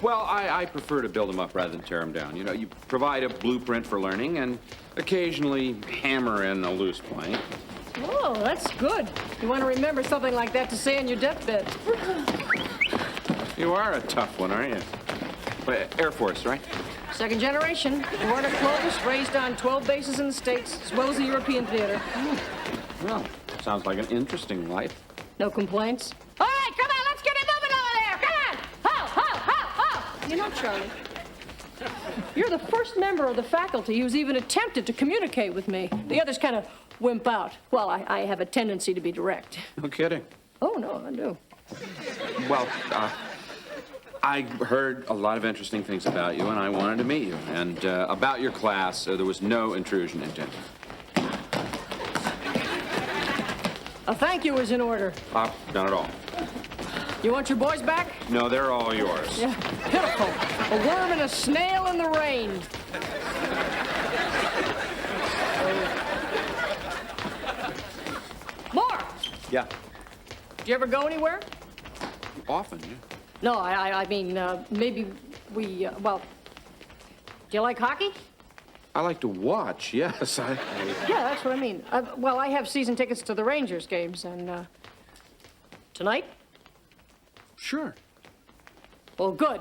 Well, I prefer to build them up rather than tear them down. You know, you provide a blueprint for learning and occasionally hammer in a loose plank. Oh, that's good. You want to remember something like that to say on your deathbed. You are a tough one, aren't you? But Air Force, right? Second generation. Born at Clovis, raised on 12 bases in the States, as well as the European theater. Well, sounds like an interesting life. No complaints? All right, come on, let's get it moving over there. Come on. Ho, ho, ho, ho. You know, Charlie, you're the first member of the faculty who's even attempted to communicate with me. The others kind of wimp out. Well, I have a tendency to be direct. No kidding. Oh, no, I do. Well, I heard a lot of interesting things about you, and I wanted to meet you. And about your class, there was no intrusion intended. A thank you is in order. Not at all. You want your boys back? No, they're all yours. Yeah, pitiful. A worm and a snail in the rain. More! Yeah. Do you ever go anywhere? Often, yeah. No, I mean, maybe we, well, do you like hockey? I like to watch, yes. Yeah, that's what I mean. Well, I have season tickets to the Rangers games, and, tonight? Sure. Well, good.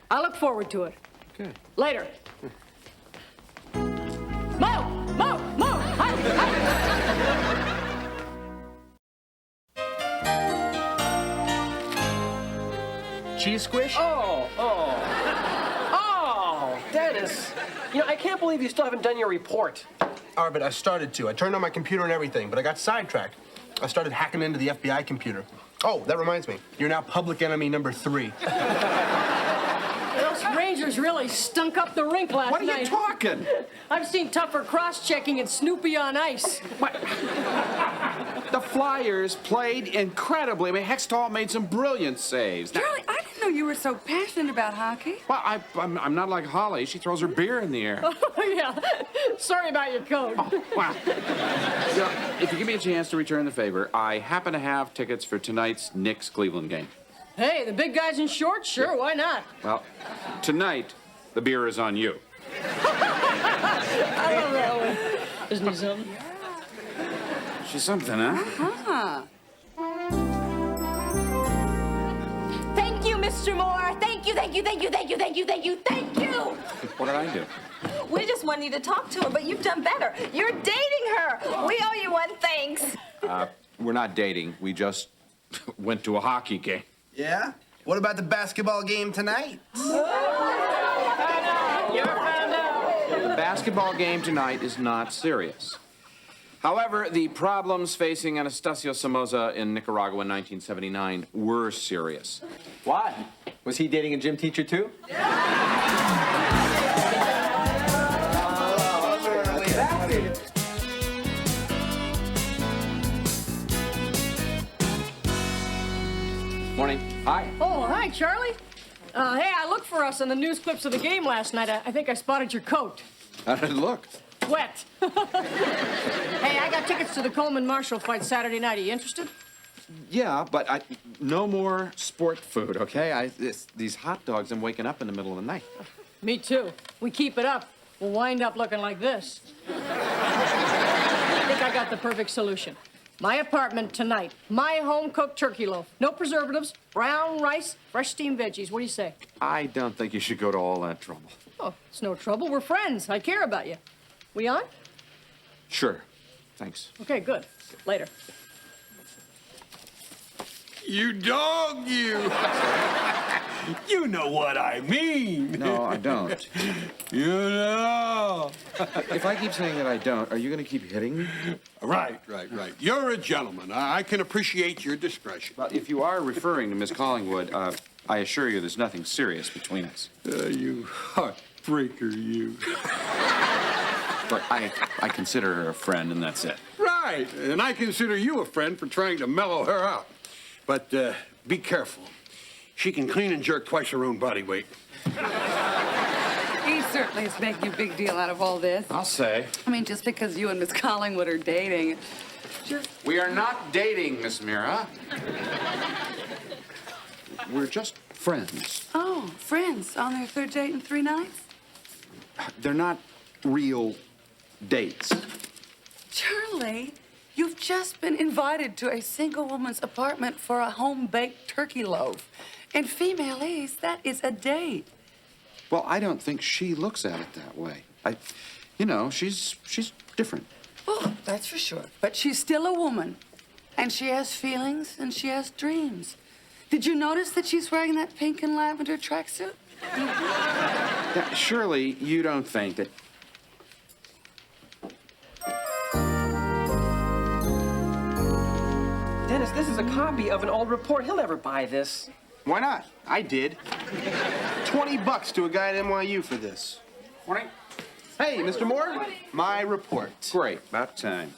I look forward to it. Okay. Later. Move! Move! Move! Cheese squish? Oh, Dennis. You know, I can't believe you still haven't done your report. Arbit, I started to. I turned on my computer and everything, but I got sidetracked. I started hacking into the FBI computer. Oh, that reminds me. You're now public enemy number 3. Those Rangers really stunk up the rink last night. What are you talking? I've seen tougher cross-checking and Snoopy on ice. What? The Flyers played incredibly. I mean, Hextall made some brilliant saves. Charlie, I didn't know you were so passionate about hockey. Well, I'm not like Holly. She throws her beer in the air. Oh, yeah. Sorry about your coat. Oh, wow. So, if you give me a chance to return the favor, I happen to have tickets for tonight's Knicks-Cleveland game. Hey, the big guys in shorts? Sure, yeah. Why not? Well, tonight, the beer is on you. I love that one. Isn't he something? She's something, huh? Thank you, Mr. Moore. Thank you, thank you, thank you, thank you, thank you, thank you, thank you. What did I do? We just wanted you to talk to her, but you've done better. You're dating her. We owe you one thanks. We're not dating. We just went to a hockey game. Yeah? What about the basketball game tonight? The basketball game tonight is not serious. However, the problems facing Anastasio Somoza in Nicaragua in 1979 were serious. Why? Was he dating a gym teacher, too? Morning. Hi. Oh, hi, Charlie. Hey, I looked for us in the news clips of the game last night. I think I spotted your coat. How did it look? Wet. Hey, I got tickets to the Coleman-Marshall fight Saturday night. Are you interested? Yeah, but no more sport food, okay? These hot dogs, I'm waking up in the middle of the night. Me too. We keep it up, we'll wind up looking like this. I think I got the perfect solution. My apartment tonight. My home-cooked turkey loaf. No preservatives, brown rice, fresh steamed veggies. What do you say? I don't think you should go to all that trouble. Oh, it's no trouble. We're friends. I care about you. We on? Sure. Thanks. Okay, good. Later. You dog, you! You know what I mean. No, I don't. You know. If I keep saying that I don't, are you going to keep hitting me? Right. You're a gentleman. I can appreciate your discretion. Well, if you are referring to Miss Collingwood, I assure you there's nothing serious between us. You heartbreaker, you. But I consider her a friend, and that's it. Right, and I consider you a friend for trying to mellow her out. But be careful. She can clean and jerk twice her own body weight. He certainly is making a big deal out of all this. I'll say. I mean, just because you and Miss Collingwood are dating. We are not dating, Miss Mira. We're just friends. Oh, friends on their third date in 3 nights? They're not real dates. Charlie, you've just been invited to a single woman's apartment for a home-baked turkey loaf. In femalese, that is a date. Well, I don't think she looks at it that way. You know, she's different. Oh, that's for sure. But she's still a woman. And she has feelings and she has dreams. Did you notice that she's wearing that pink and lavender tracksuit? Now, surely you don't think that... Dennis, this is a copy of an old report. He'll never buy this. Why not? I did. $20 to a guy at NYU for this. Morning. Hey, Mr. Moore, my report. Great, about time.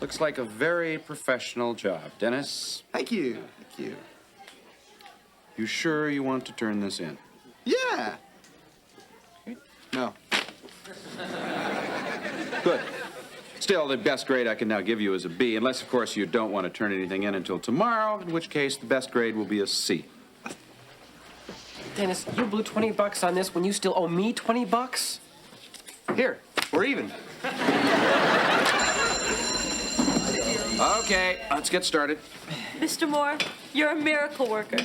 Looks like a very professional job, Dennis. Thank you. Thank you. You sure you want to turn this in? Yeah. No. Good. Still, the best grade I can now give you is a B, unless, of course, you don't want to turn anything in until tomorrow, in which case the best grade will be a C. Dennis, you blew $20 on this when you still owe me $20? Here, we're even. Okay, let's get started. Mr. Moore, you're a miracle worker.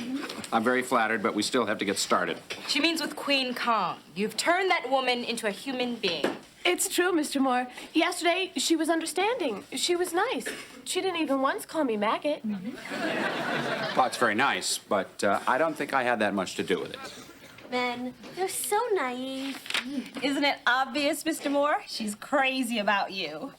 I'm very flattered, but we still have to get started. She means with Queen Kong. You've turned that woman into a human being. It's true, Mr. Moore. Yesterday, she was understanding. She was nice. She didn't even once call me maggot. Well, it's very nice, but I don't think I had that much to do with it. Men, they're so naive. Isn't it obvious, Mr. Moore? She's crazy about you.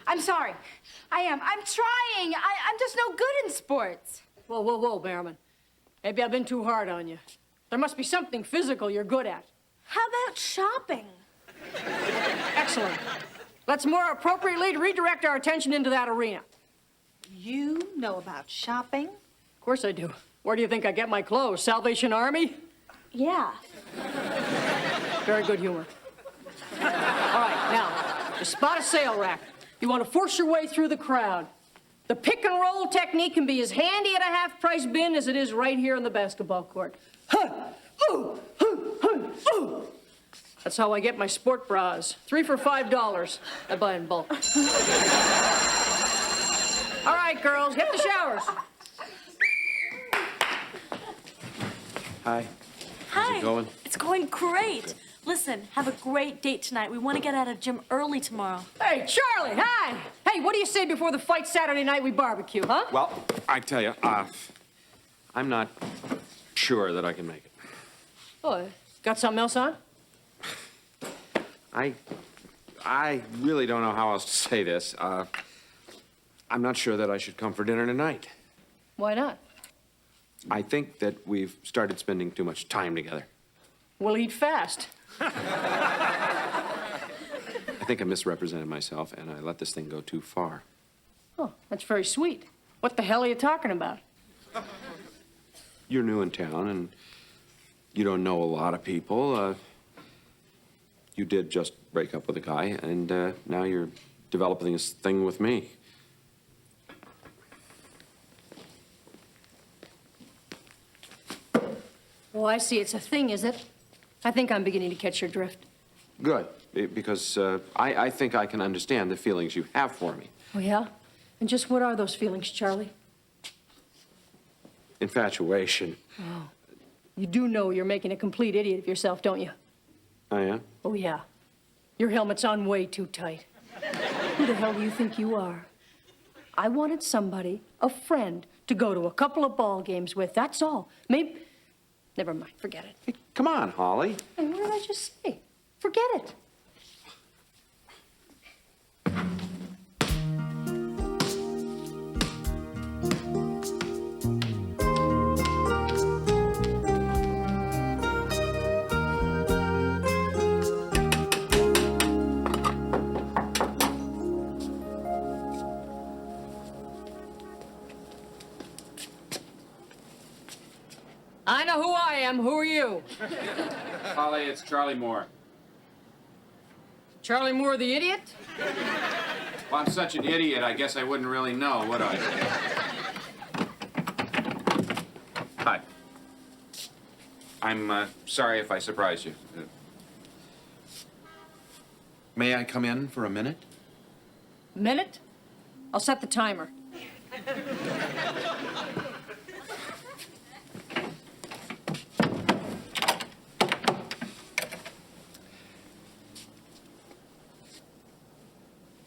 I'm sorry. I am. I'm trying. I'm just no good in sports. Whoa, whoa, whoa, Behrman. Maybe I've been too hard on you. There must be something physical you're good at. How about shopping? Excellent. Let's more appropriately redirect our attention into that arena. You know about shopping? Of course I do. Where do you think I get my clothes? Salvation Army? Yeah. Very good humor. All right, now, you spot a sale rack. You want to force your way through the crowd. The pick and roll technique can be as handy at a half-price bin as it is right here on the basketball court. That's how I get my sport bras. 3 for $5. I buy in bulk. All right, girls, hit the showers. Hi. Hi. How's it going? It's going great. Listen, have a great date tonight. We want to get out of gym early tomorrow. Hey, Charlie, hi. Hey, what do you say before the fight Saturday night we barbecue, huh? Well, I tell you, I'm not sure that I can make it. Oh, got something else on? I really don't know how else to say this. I'm not sure that I should come for dinner tonight. Why not? I think that we've started spending too much time together. We'll eat fast. I think I misrepresented myself, and I let this thing go too far. Oh, that's very sweet. What the hell are you talking about? You're new in town, and you don't know a lot of people. You did just break up with a guy, and now you're developing this thing with me. Oh, I see. It's a thing, is it? I think I'm beginning to catch your drift. Good, because I think I can understand the feelings you have for me. Oh, yeah? And just what are those feelings, Charlie? Infatuation. Oh. You do know you're making a complete idiot of yourself, don't you? I am? Oh, yeah. Your helmet's on way too tight. Who the hell do you think you are? I wanted somebody, a friend, to go to a couple of ball games with, that's all. Maybe... Never mind, forget it. Hey, come on, Holly. Hey, what did I just say? Forget it. I know who I am. Who are you? Holly, it's Charlie Moore. Charlie Moore, the idiot? Well, I'm such an idiot, I guess I wouldn't really know, would I? Hi. I'm sorry if I surprised you. May I come in for a minute? Minute? I'll set the timer.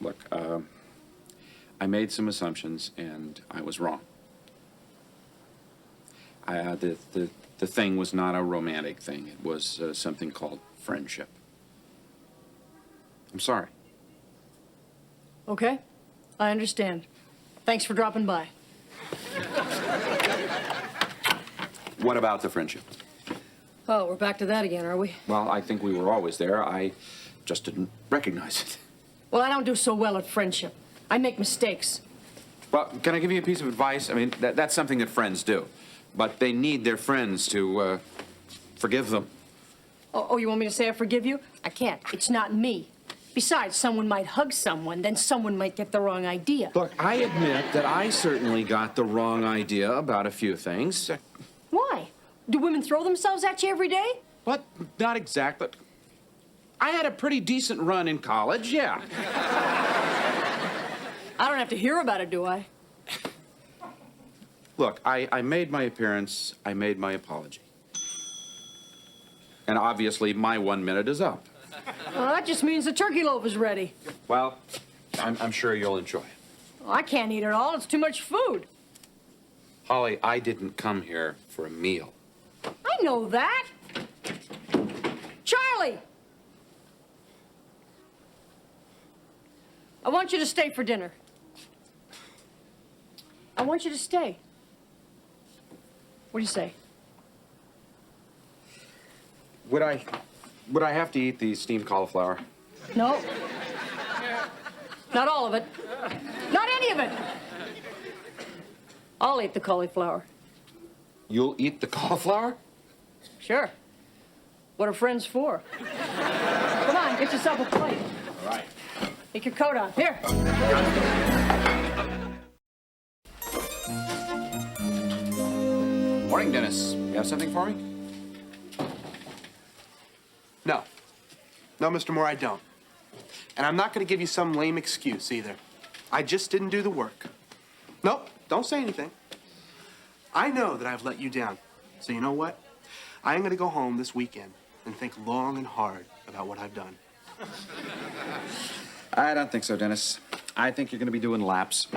Look, I made some assumptions, and I was wrong. The thing was not a romantic thing. It was something called friendship. I'm sorry. Okay, I understand. Thanks for dropping by. What about the friendship? Oh, we're back to that again, are we? Well, I think we were always there. I just didn't recognize it. Well, I don't do so well at friendship. I make mistakes. Well, can I give you a piece of advice? I mean, that's something that friends do. But they need their friends to forgive them. Oh, you want me to say I forgive you? I can't. It's not me. Besides, someone might hug someone, then someone might get the wrong idea. Look, I admit that I certainly got the wrong idea about a few things. Why? Do women throw themselves at you every day? But not exactly. I had a pretty decent run in college, yeah. I don't have to hear about it, do I? Look, I made my appearance. I made my apology. And obviously, my 1 minute is up. Well, that just means the turkey loaf is ready. Well, I'm sure you'll enjoy it. Well, I can't eat it all. It's too much food. Holly, I didn't come here for a meal. I know that. Charlie! I want you to stay for dinner. I want you to stay. What do you say? Would I have to eat the steamed cauliflower? No. Not all of it. Not any of it. I'll eat the cauliflower. You'll eat the cauliflower? Sure. What are friends for? Come on, get yourself a plate. All right. Take your coat on. Here. Morning, Dennis. You have something for me? No. No, Mr. Moore, I don't. And I'm not going to give you some lame excuse either. I just didn't do the work. Nope, don't say anything. I know that I've let you down. So you know what? I'm going to go home this weekend and think long and hard about what I've done. I don't think so, Dennis. I think you're going to be doing laps.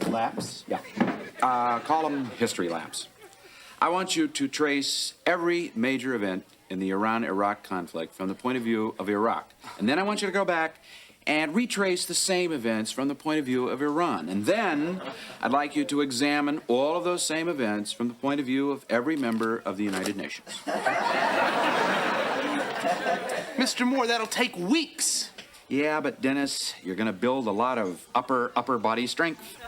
Laps? Yeah. Call them history laps. I want you to trace every major event in the Iran-Iraq conflict from the point of view of Iraq. And then I want you to go back and retrace the same events from the point of view of Iran. And then I'd like you to examine all of those same events from the point of view of every member of the United Nations. Mr. Moore, that'll take weeks. Yeah, but Dennis, you're going to build a lot of upper body strength.